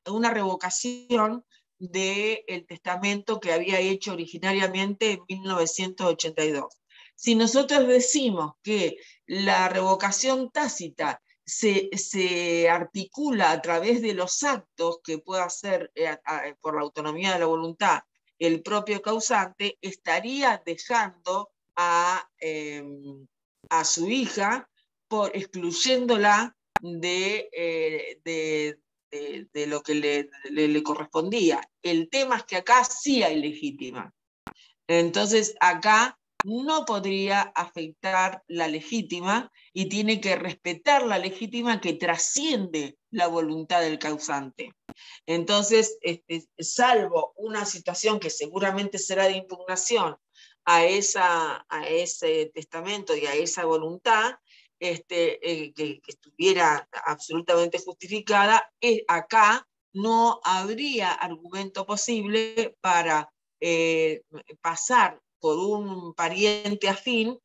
una revocación del testamento que había hecho originariamente en 1982. Si nosotros decimos que la revocación tácita se articula a través de los actos que pueda hacer por la autonomía de la voluntad el propio causante, estaría dejando a su hija, excluyéndola de lo que le correspondía. El tema es que acá sí hay legítima. Entonces acá no podría afectar la legítima y tiene que respetar la legítima que trasciende la voluntad del causante. Entonces, salvo una situación que seguramente será de impugnación a ese testamento y a esa voluntad, que estuviera absolutamente justificada, acá no habría argumento posible para pasar por un pariente afín,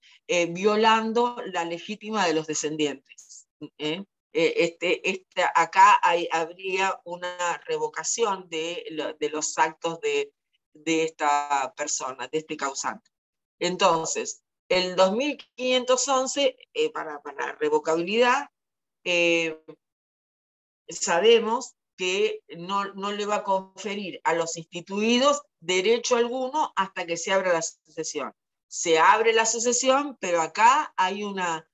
violando la legítima de los descendientes. Acá habría una revocación de los actos de esta persona, de este causante. Entonces, el 2511, para revocabilidad, sabemos que no le va a conferir a los instituidos derecho alguno hasta que se abra la sucesión. Se abre la sucesión, pero acá hay una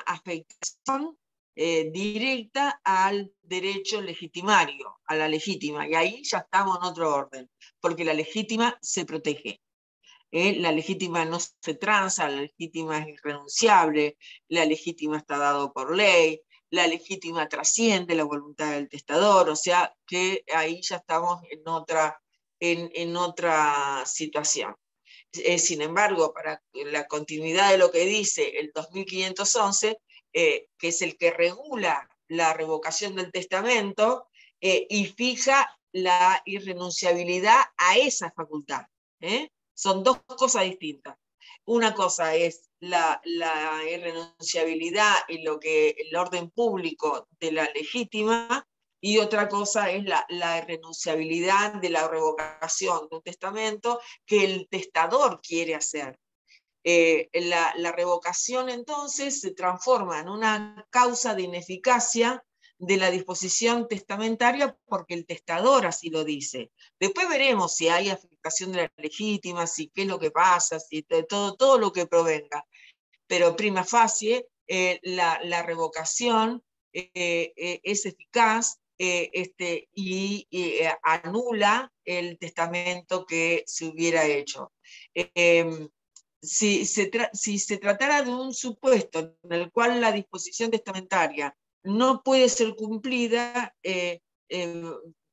afectación directa al derecho legitimario, a la legítima, y ahí ya estamos en otro orden, porque la legítima se protege. La legítima no se transa, la legítima es irrenunciable, la legítima está dado por ley, la legítima trasciende la voluntad del testador, o sea que ahí ya estamos en otra situación. Sin embargo, para la continuidad de lo que dice el 2511, que es el que regula la revocación del testamento y fija la irrenunciabilidad a esa facultad. Son dos cosas distintas. Una cosa es la irrenunciabilidad y el orden público de la legítima, y otra cosa es la irrenunciabilidad de la revocación de un testamento que el testador quiere hacer. La revocación entonces se transforma en una causa de ineficacia de la disposición testamentaria porque el testador así lo dice. Después veremos si hay afectación de la legítima, si qué es lo que pasa, si todo lo que provenga. Pero prima facie, la revocación es eficaz y anula el testamento que se hubiera hecho. Si se tratara de un supuesto en el cual la disposición testamentaria no puede ser cumplida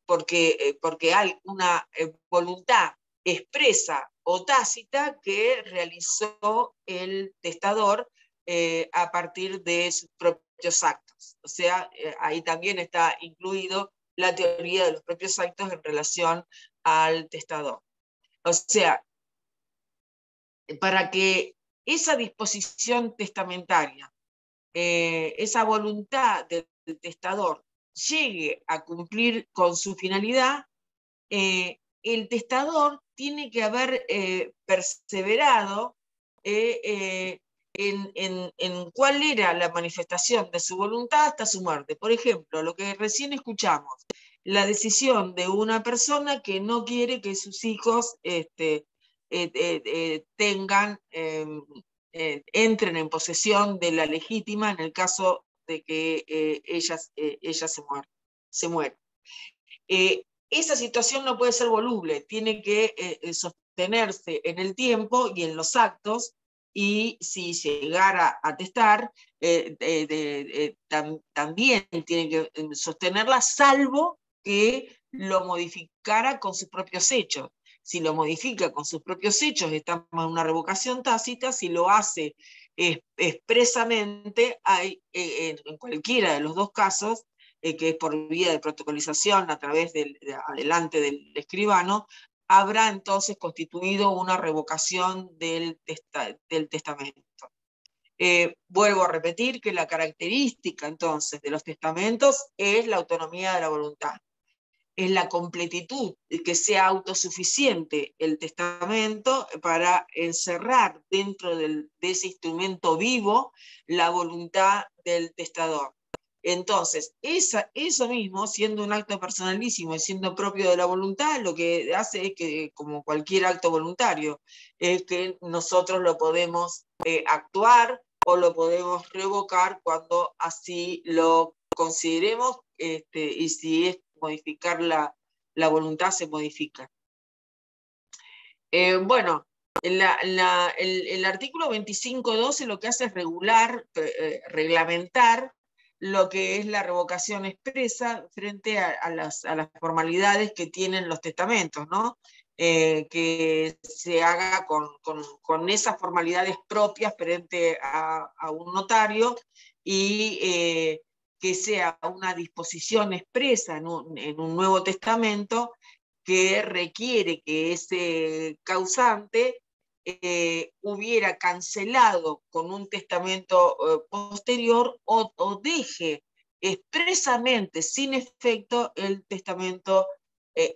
porque hay una voluntad expresa o tácita que realizó el testador a partir de sus propios actos. O sea, ahí también está incluido la teoría de los propios actos en relación al testador. O sea, para que esa disposición testamentaria, esa voluntad del testador llegue a cumplir con su finalidad, el testador tiene que haber perseverado en cuál era la manifestación de su voluntad hasta su muerte. Por ejemplo, lo que recién escuchamos, la decisión de una persona que no quiere que sus hijos entren en posesión de la legítima en el caso de que ella se muera. Esa situación no puede ser voluble, tiene que sostenerse en el tiempo y en los actos, y si llegara a testar, también tiene que sostenerla, salvo que lo modificara con sus propios hechos. Si lo modifica con sus propios hechos, estamos en una revocación tácita. Si lo hace expresamente, hay, en cualquiera de los dos casos, que es por vía de protocolización a través adelante del escribano, habrá entonces constituido una revocación del testamento. Vuelvo a repetir que la característica entonces de los testamentos es la autonomía de la voluntad. Es la completitud, que sea autosuficiente el testamento para encerrar dentro de ese instrumento vivo la voluntad del testador. Entonces, eso mismo, siendo un acto personalísimo y siendo propio de la voluntad, lo que hace es que, como cualquier acto voluntario, es que nosotros lo podemos actuar o lo podemos revocar cuando así lo consideremos, y si es modificar la voluntad, se modifica. Bueno, el artículo 25.12 lo que hace es reglamentar lo que es la revocación expresa frente a las formalidades que tienen los testamentos, ¿no? Que se haga con esas formalidades propias frente a un notario, y que sea una disposición expresa en un nuevo testamento que requiere que ese causante hubiera cancelado con un testamento posterior o deje expresamente sin efecto el testamento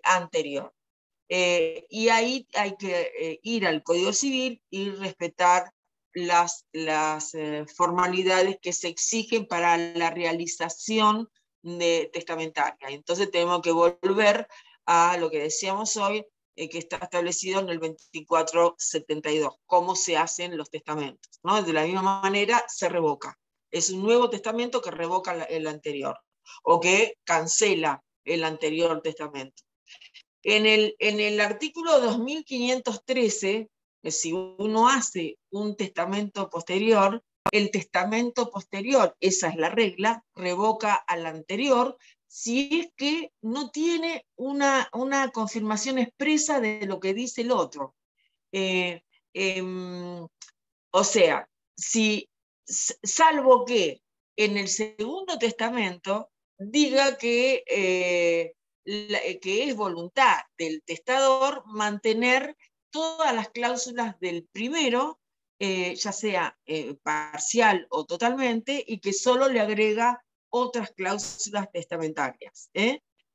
anterior. Y ahí hay que ir al Código Civil y respetar las formalidades que se exigen para la realización testamentaria. Entonces tenemos que volver a lo que decíamos hoy, que está establecido en el 2472, cómo se hacen los testamentos, ¿no? De la misma manera se revoca. Es un nuevo testamento que revoca el anterior, o que cancela el anterior testamento. En el artículo 2513, si uno hace un testamento posterior, el testamento posterior, esa es la regla, revoca al anterior, si es que no tiene una confirmación expresa de lo que dice el otro. O sea, salvo que en el Segundo Testamento diga que es voluntad del testador mantener todas las cláusulas del primero, ya sea parcial o totalmente, y que solo le agrega otras cláusulas testamentarias.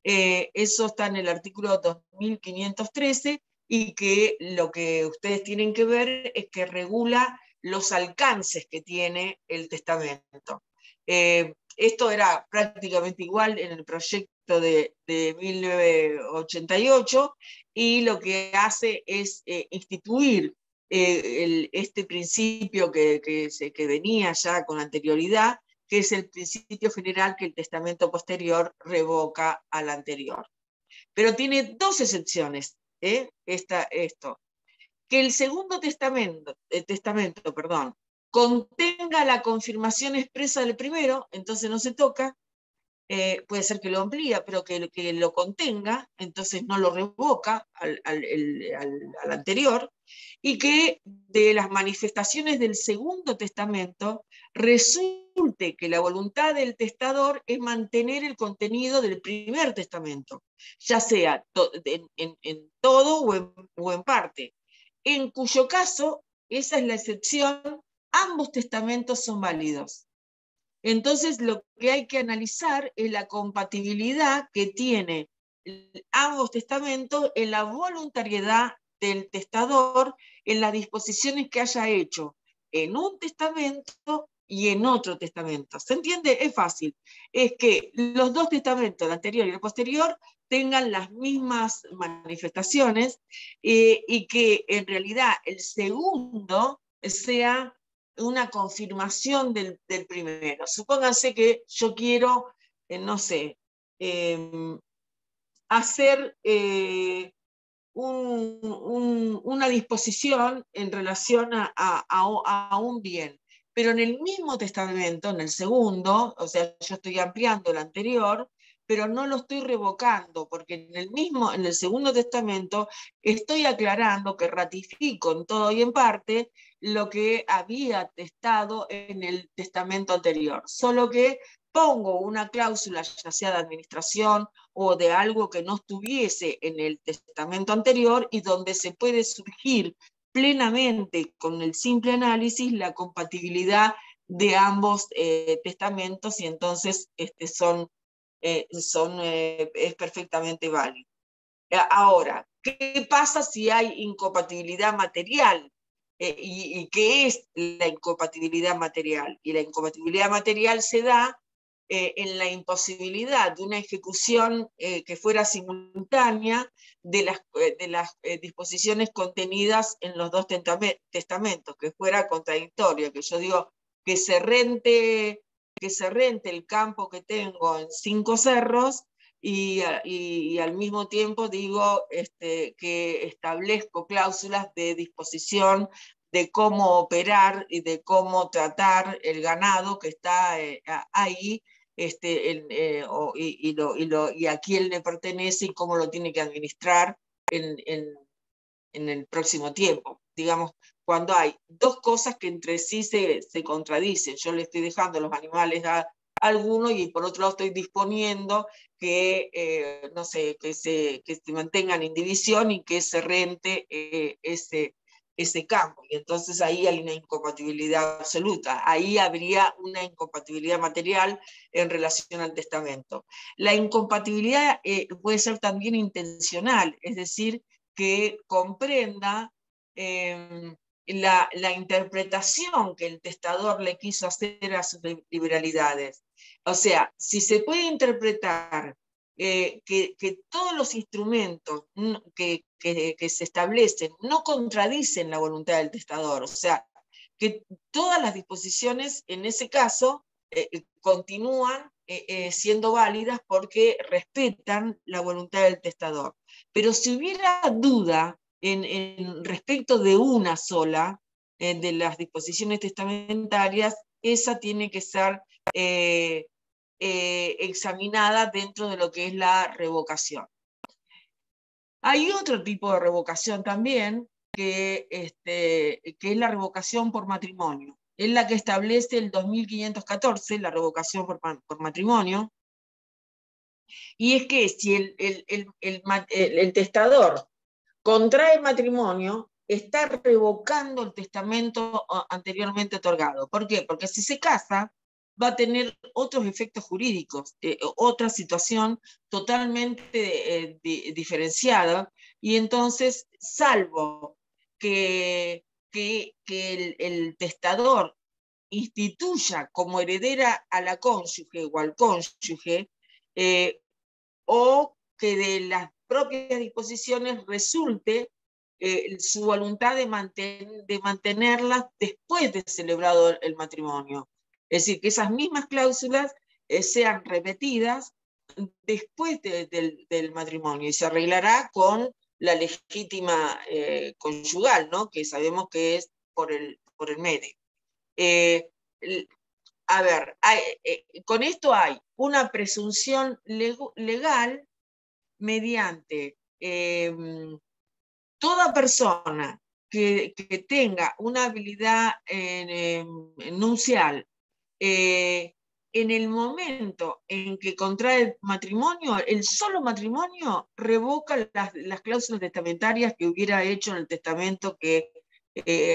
Eso está en el artículo 2513, y que lo que ustedes tienen que ver es que regula los alcances que tiene el testamento. Esto era prácticamente igual en el proyecto de 1988, y lo que hace es instituir este principio que venía ya con anterioridad, que es el principio general que el testamento posterior revoca al anterior. Pero tiene dos excepciones, esto. Que el Segundo testamento, contenga la confirmación expresa del primero, entonces no se toca. Puede ser que lo amplía, pero que lo contenga, entonces no lo revoca al anterior, y que de las manifestaciones del Segundo Testamento resulte que la voluntad del testador es mantener el contenido del Primer Testamento, ya sea en todo o en parte, en cuyo caso, esa es la excepción, ambos testamentos son válidos. Entonces, lo que hay que analizar es la compatibilidad que tiene ambos testamentos en la voluntariedad del testador, en las disposiciones que haya hecho en un testamento y en otro testamento. ¿Se entiende? Es fácil. Es que los dos testamentos, el anterior y el posterior, tengan las mismas manifestaciones, y que en realidad el segundo sea una confirmación del primero. Supónganse que yo quiero, no sé, hacer una disposición en relación a un bien, pero en el mismo testamento, en el segundo, o sea, yo estoy ampliando el anterior, pero no lo estoy revocando, porque en el Segundo Testamento estoy aclarando que ratifico en todo y en parte lo que había atestado en el testamento anterior, solo que pongo una cláusula, ya sea de administración o de algo que no estuviese en el testamento anterior, y donde se puede surgir plenamente con el simple análisis la compatibilidad de ambos testamentos, y entonces es perfectamente válido. Ahora, ¿qué pasa si hay incompatibilidad material? ¿Y qué es la incompatibilidad material? Y la incompatibilidad material se da en la imposibilidad de una ejecución que fuera simultánea de las disposiciones contenidas en los dos testamentos, que fuera contradictorio, que yo digo que se rente el campo que tengo en 5 cerros, y al mismo tiempo digo que establezco cláusulas de disposición de cómo operar y de cómo tratar el ganado que está ahí, y a quién le pertenece y cómo lo tiene que administrar en el próximo tiempo. Digamos, cuando hay dos cosas que entre sí se contradicen, yo le estoy dejando los animales a alguno y por otro lado estoy disponiendo que, no sé, que se mantengan en división y que se rente ese campo. Y entonces ahí hay una incompatibilidad absoluta. Ahí habría una incompatibilidad material en relación al testamento. La incompatibilidad puede ser también intencional, es decir, que comprenda la interpretación que el testador le quiso hacer a sus liberalidades. O sea, si se puede interpretar que todos los instrumentos que se establecen no contradicen la voluntad del testador, o sea, que todas las disposiciones en ese caso continúan siendo válidas porque respetan la voluntad del testador. Pero si hubiera duda en respecto de una sola, de las disposiciones testamentarias, esa tiene que ser examinada dentro de lo que es la revocación. Hay otro tipo de revocación también, que es la revocación por matrimonio. Es la que establece el 2514, la revocación por matrimonio. Y es que si el testador contrae matrimonio, está revocando el testamento anteriormente otorgado. ¿Por qué? Porque si se casa, va a tener otros efectos jurídicos, otra situación totalmente diferenciada, y entonces, salvo que el testador instituya como heredera a la cónyuge o al cónyuge, o que de las propias disposiciones resulte su voluntad de mantenerlas después de celebrado el matrimonio. Es decir, que esas mismas cláusulas sean repetidas después del matrimonio, y se arreglará con la legítima conyugal, ¿no? Que sabemos que es por el medio. A ver, con esto hay una presunción legal mediante toda persona que tenga una habilidad nupcial, en el momento en que contrae matrimonio, el solo matrimonio revoca las cláusulas testamentarias que hubiera hecho en el testamento que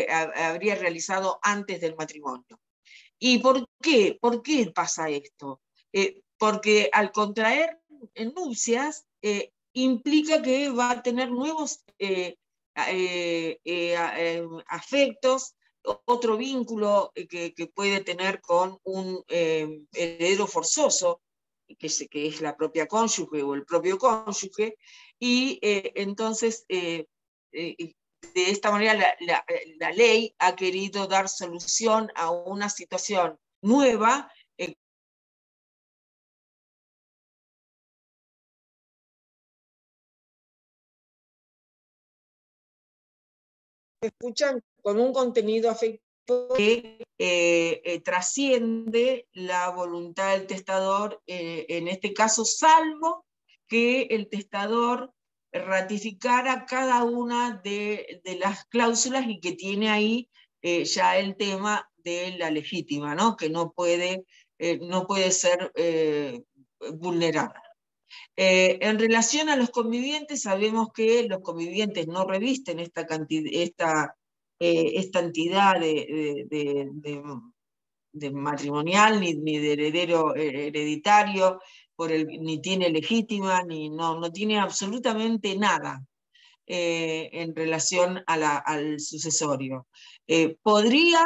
habría realizado antes del matrimonio. ¿Y por qué? ¿Por qué pasa esto? Porque al contraer nupcias implica que va a tener nuevos afectos, otro vínculo que puede tener con un heredero forzoso, que es la propia cónyuge o el propio cónyuge, y entonces de esta manera la ley ha querido dar solución a una situación nueva. Escuchan con un contenido afectivo que trasciende la voluntad del testador, en este caso, salvo que el testador ratificara cada una de las cláusulas, y que tiene ahí ya el tema de la legítima, ¿no? Que no puede ser vulnerada. En relación a los convivientes, sabemos que los convivientes no revisten esta entidad de matrimonial, ni de heredero hereditario, ni tiene legítima, no tiene absolutamente nada en relación al sucesorio. Podría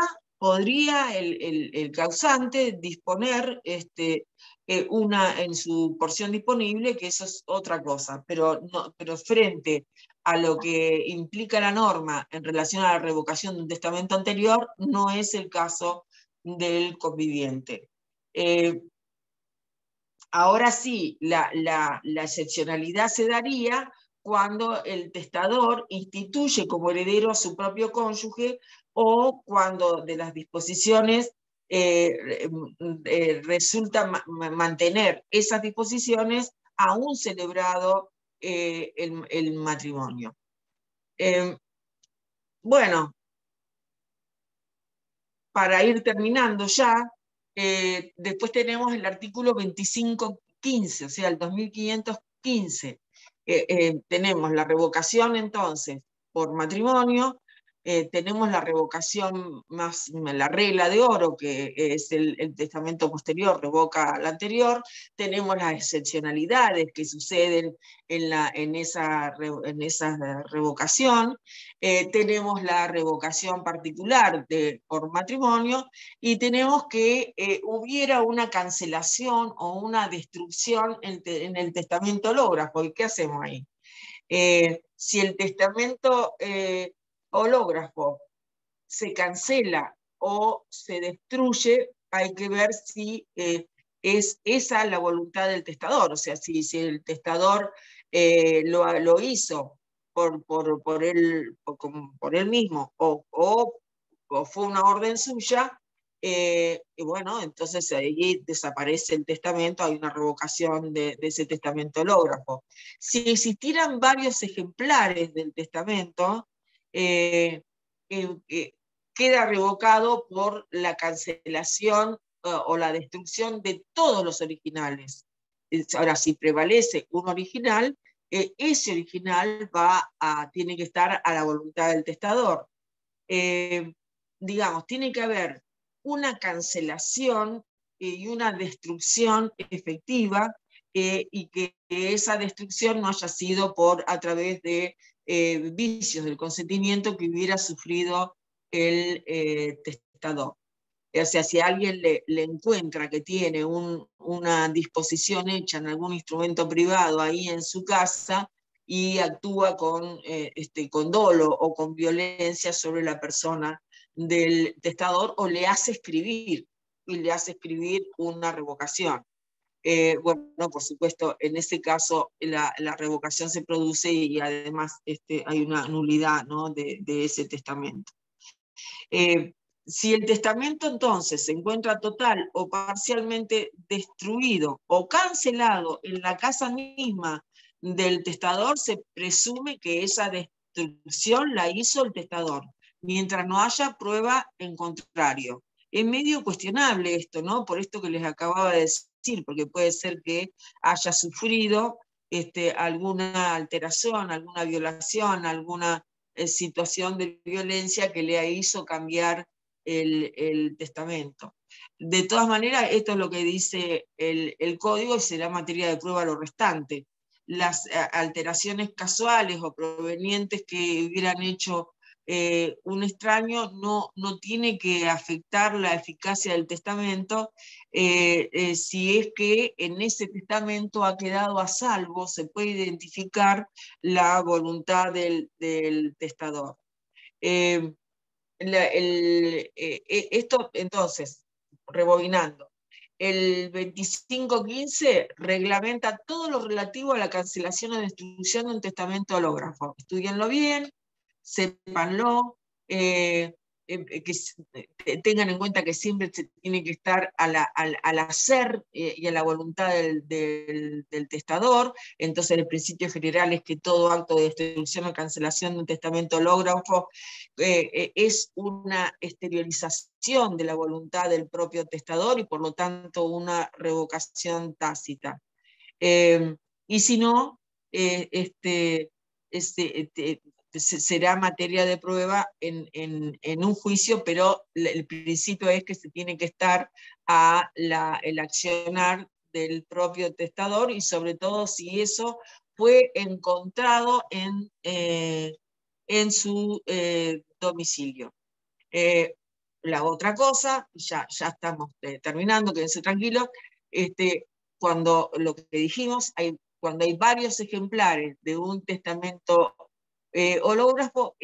el causante disponer en su porción disponible, que eso es otra cosa, pero frente a lo que implica la norma en relación a la revocación de un testamento anterior, no es el caso del conviviente. Ahora sí, la excepcionalidad se daría cuando el testador instituye como heredero a su propio cónyuge, o cuando de las disposiciones resulta mantener esas disposiciones aún celebrado el matrimonio. Bueno, para ir terminando ya, después tenemos el artículo 2515, o sea, el 2515. Tenemos la revocación entonces por matrimonio, tenemos la revocación la regla de oro, que es el testamento posterior, revoca la anterior. Tenemos las excepcionalidades que suceden en esa revocación. Tenemos la revocación particular por matrimonio, y tenemos que hubiera una cancelación o una destrucción en el testamento hológrafo. ¿Y qué hacemos ahí? Si el testamento hológrafo se cancela o se destruye, hay que ver si es esa la voluntad del testador. O sea, si el testador lo hizo por él mismo, o o fue una orden suya, y bueno, entonces ahí desaparece el testamento, hay una revocación de ese testamento hológrafo. Si existieran varios ejemplares del testamento, queda revocado por la cancelación o la destrucción de todos los originales. Ahora, si prevalece un original, ese original tiene que estar a la voluntad del testador. Digamos, tiene que haber una cancelación y una destrucción efectiva, y que esa destrucción no haya sido a través de vicios del consentimiento que hubiera sufrido el testador. O sea, si alguien le encuentra que tiene una disposición hecha en algún instrumento privado ahí en su casa y actúa con dolo o con violencia sobre la persona del testador, o le hace escribir, y le hace escribir una revocación. Bueno, por supuesto, en ese caso la revocación se produce y además hay una nulidad, ¿no?, de ese testamento. Si el testamento entonces se encuentra total o parcialmente destruido o cancelado en la casa misma del testador, se presume que esa destrucción la hizo el testador, mientras no haya prueba en contrario. Es medio cuestionable esto, ¿no? Por esto que les acababa de decir, porque puede ser que haya sufrido alguna alteración, alguna violación, alguna situación de violencia que le hizo cambiar el testamento. De todas maneras, esto es lo que dice el código y será materia de prueba lo restante. Las alteraciones casuales o provenientes que hubieran hecho un extraño no tiene que afectar la eficacia del testamento, si es que en ese testamento ha quedado a salvo, se puede identificar la voluntad del testador. Esto, entonces, rebobinando, el 2515 reglamenta todo lo relativo a la cancelación o destrucción de un testamento hológrafo. Estudienlo bien, sépanlo, que tengan en cuenta que siempre se tiene que estar al hacer y a la voluntad del testador. Entonces el principio general es que todo acto de destrucción o cancelación de un testamento hológrafo es una exteriorización de la voluntad del propio testador y por lo tanto una revocación tácita. Y si no, será materia de prueba en un juicio, pero el principio es que se tiene que estar el accionar del propio testador, y sobre todo si eso fue encontrado en su domicilio. La otra cosa, ya estamos terminando, quédense tranquilos, cuando lo que dijimos, cuando hay varios ejemplares de un testamento hológrafo,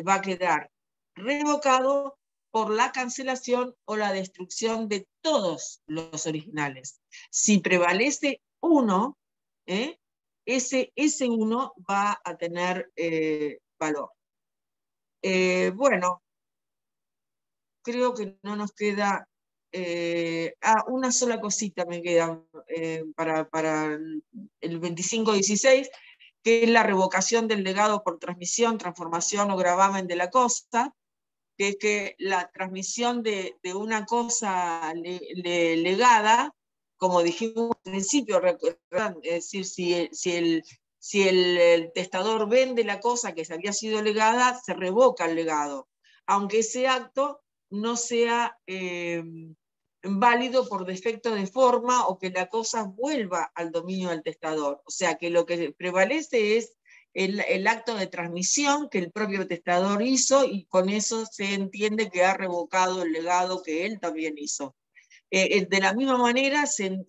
va a quedar revocado por la cancelación o la destrucción de todos los originales. Si prevalece uno, ese uno va a tener valor. Bueno, creo que no nos queda... una sola cosita me queda para el 2516, que es la revocación del legado por transmisión, transformación o gravamen de la cosa, que es que la transmisión de una cosa legada, como dijimos al principio, ¿recuerdan? Es decir, si el testador vende la cosa que se había sido legada, se revoca el legado, aunque ese acto no sea válido por defecto de forma o que la cosa vuelva al dominio del testador. O sea que lo que prevalece es el acto de transmisión que el propio testador hizo, y con eso se entiende que ha revocado el legado que él también hizo. De la misma manera se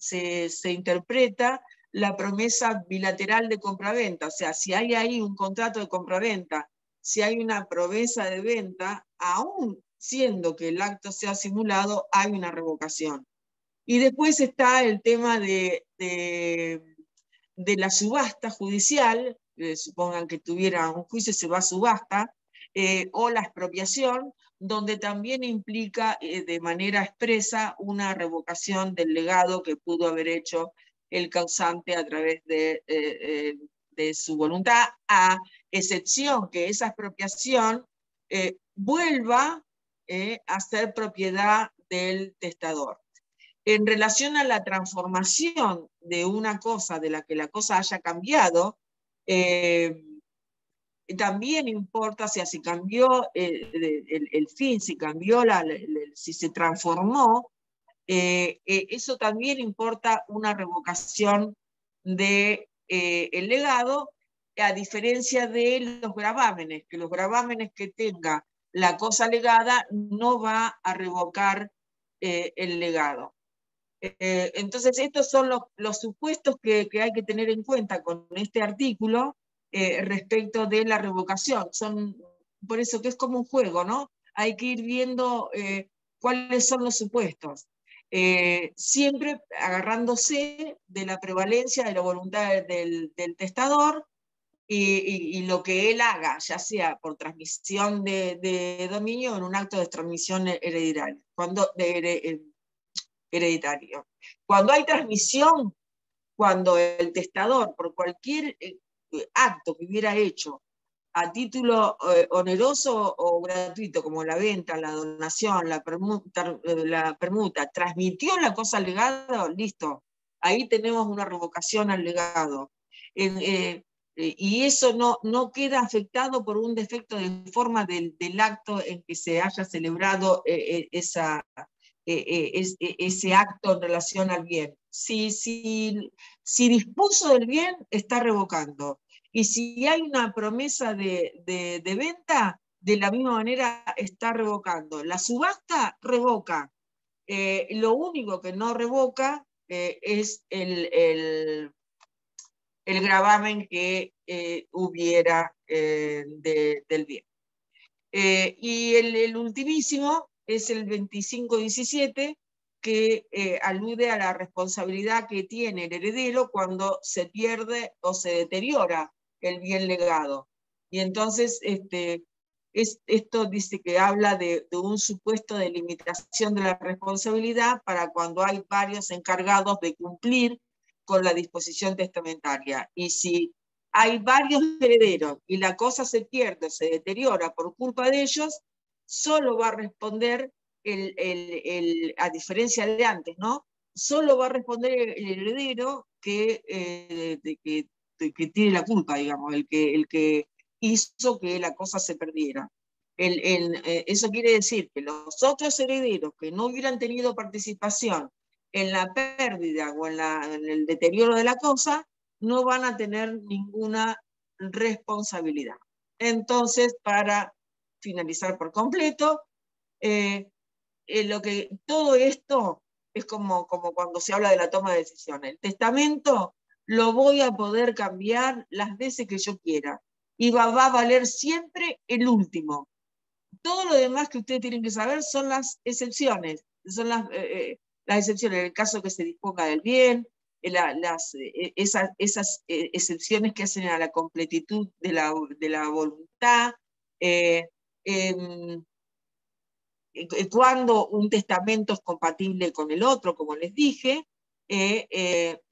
interpreta la promesa bilateral de compraventa. O sea, si hay ahí un contrato de compraventa, si hay una promesa de venta, aún siendo que el acto sea simulado, hay una revocación. Y después está el tema de la subasta judicial. Supongan que tuviera un juicio, se va a subasta, o la expropiación, donde también implica de manera expresa una revocación del legado que pudo haber hecho el causante a través de su voluntad, a excepción que esa expropiación vuelva a ser propiedad del testador. En relación a la transformación de una cosa, de la que la cosa haya cambiado, también importa, o sea, si cambió el fin, si cambió, si se transformó, eso también importa una revocación del legado, a diferencia de los gravámenes, que los gravámenes que tenga la cosa legada no va a revocar el legado. Entonces, estos son los supuestos que hay que tener en cuenta con este artículo respecto de la revocación. Por eso que es como un juego, ¿no? Hay que ir viendo cuáles son los supuestos. Siempre agarrándose de la prevalencia de la voluntad del testador y lo que él haga, ya sea por transmisión de dominio o en un acto de transmisión hereditaria. Hereditario. Cuando hay transmisión, cuando el testador, por cualquier acto que hubiera hecho a título oneroso o gratuito, como la venta, la donación, la permuta, transmitió la cosa al legado, listo. Ahí tenemos una revocación al legado. Y eso no queda afectado por un defecto de forma del acto en que se haya celebrado ese acto en relación al bien. Si dispuso del bien, está revocando. Y si hay una promesa de venta, de la misma manera está revocando. La subasta revoca. Lo único que no revoca es el gravamen que hubiera del bien. Y el ultimísimo es el 2517, que alude a la responsabilidad que tiene el heredero cuando se pierde o se deteriora el bien legado. Y entonces esto dice que habla de un supuesto de limitación de la responsabilidad para cuando hay varios encargados de cumplir con la disposición testamentaria. Y si hay varios herederos y la cosa se pierde, se deteriora por culpa de ellos, solo va a responder, a diferencia de antes, ¿no? Solo va a responder el heredero que tiene la culpa, digamos, el que hizo que la cosa se perdiera. Eso quiere decir que los otros herederos que no hubieran tenido participación en la pérdida o en el deterioro de la cosa, no van a tener ninguna responsabilidad. Entonces, para finalizar por completo, todo esto es como cuando se habla de la toma de decisiones. El testamento lo voy a poder cambiar las veces que yo quiera y va a valer siempre el último. Todo lo demás que ustedes tienen que saber son las excepciones, son las excepciones en el caso que se disponga del bien, esas excepciones que hacen a la completitud de la voluntad, cuando un testamento es compatible con el otro, como les dije,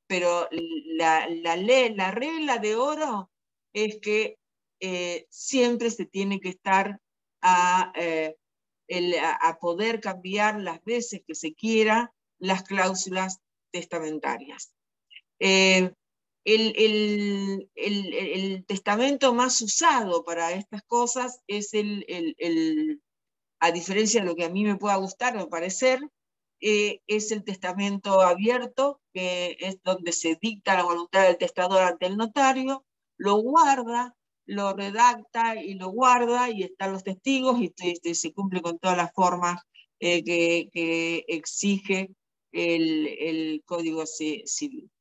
pero la regla de oro es que siempre se tiene que estar a poder cambiar las veces que se quiera las cláusulas testamentarias. El testamento más usado para estas cosas es a diferencia de lo que a mí me pueda gustar o parecer, es el testamento abierto, que es donde se dicta la voluntad del testador ante el notario, lo guarda, lo redacta y lo guarda, y están los testigos, y se cumple con todas las formas que exige el Código Civil.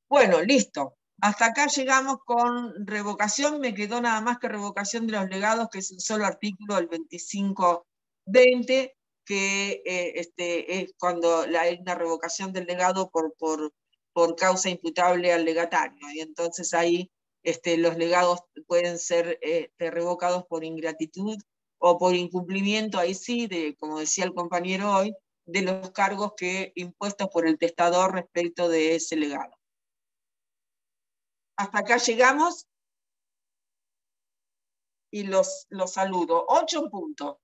Bueno, listo. Hasta acá llegamos con revocación. Me quedó nada más que revocación de los legados, que es un solo artículo, el 2520, que es cuando hay una revocación del legado por causa imputable al legatario. Y entonces ahí Los legados pueden ser revocados por ingratitud o por incumplimiento, ahí sí, como decía el compañero hoy, de los cargos impuestos por el testador respecto de ese legado. Hasta acá llegamos y los saludo. 8 puntos.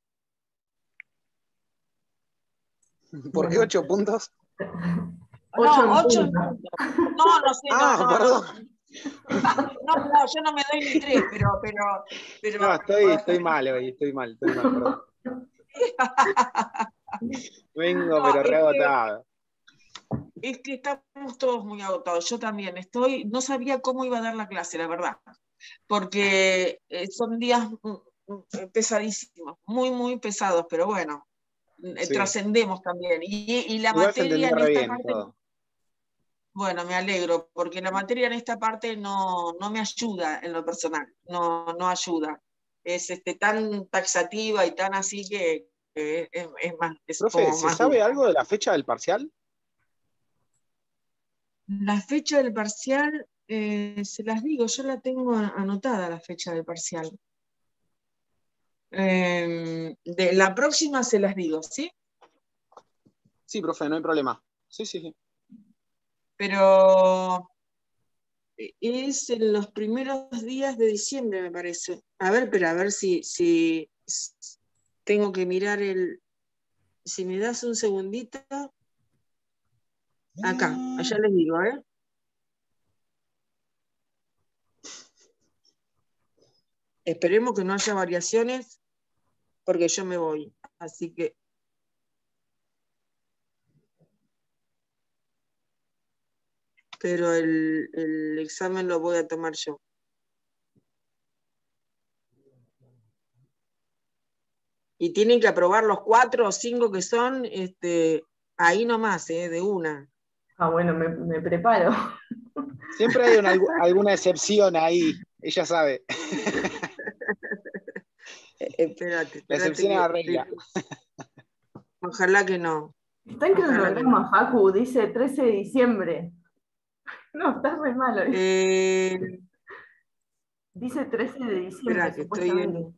¿Por qué 8 puntos? 8 puntos. No sé. Perdón. No, yo no me doy ni 3, pero No, estoy mal hoy, perdón. Vengo, pero rebotado. Es que estamos todos muy agotados. Yo también no sabía cómo iba a dar la clase, la verdad, porque son días pesadísimos, muy, muy pesados, pero bueno, Sí. Trascendemos también. Y la Igual materia en re esta bien, parte... todo. Bueno, me alegro, porque la materia en esta parte no me ayuda en lo personal, no ayuda. Es tan taxativa y tan así que es más... Profe, como ¿se más sabe duro. algo de la fecha del parcial? La fecha del parcial, se las digo, yo la tengo anotada, la fecha del parcial. De la próxima se las digo, ¿sí? Sí, profe, no hay problema. Sí. Pero es en los primeros días de diciembre, me parece. A ver si tengo que mirar si me das un segundito. Acá, allá les digo, ¿eh? Esperemos que no haya variaciones, porque yo me voy. Así que... pero el examen lo voy a tomar yo. Y tienen que aprobar los 4 o 5 que son, ahí nomás, de una. Bueno, me preparo. Siempre hay alguna excepción ahí, ella sabe. Espérate. La excepción es la regla. Ojalá que no. Está en cronograma, Facu, dice 13 de diciembre. No, está re malo. Dice 13 de diciembre, Espera, que supuestamente.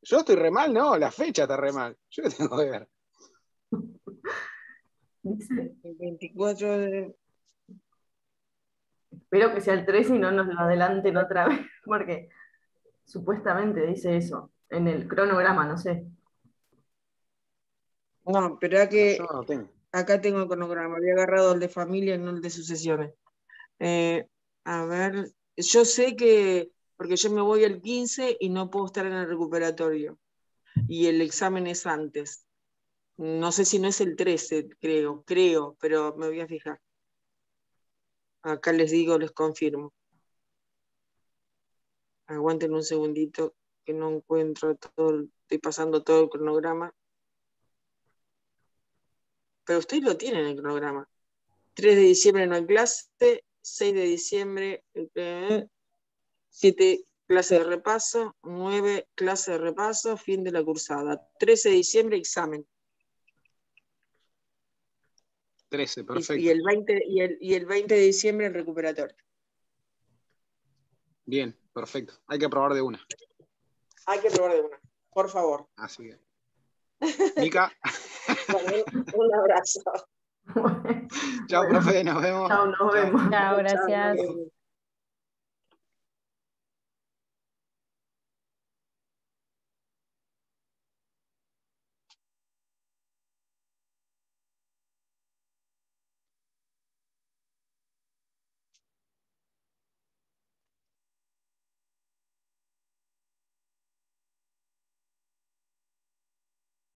Yo estoy re mal, no, la fecha está re mal. Yo qué tengo que ver. Dice... El 24 de... Espero que sea el 13 y no nos lo adelanten otra vez, porque supuestamente dice eso, en el cronograma, no sé. No, pero Yo no lo tengo. Acá tengo el cronograma, había agarrado el de familia y no el de sucesiones. A ver, yo sé que, porque yo me voy el 15 y no puedo estar en el recuperatorio, y el examen es antes. No sé si no es el 13, creo, pero me voy a fijar. Acá les digo, les confirmo. Aguanten un segundito, que no encuentro todo, estoy pasando todo el cronograma. Pero ustedes lo tienen el cronograma. 3 de diciembre no hay clase, 6 de diciembre, 7 clases de repaso, 9 clases de repaso, fin de la cursada. 13 de diciembre, examen. 13, perfecto. Y el 20 de diciembre, el recuperatorio. Bien, perfecto. Hay que probar de una. Hay que probar de una, por favor. Así que. Mica. Un abrazo. Chao, profe, nos vemos. Chao, nos vemos. Chao, gracias. Chao.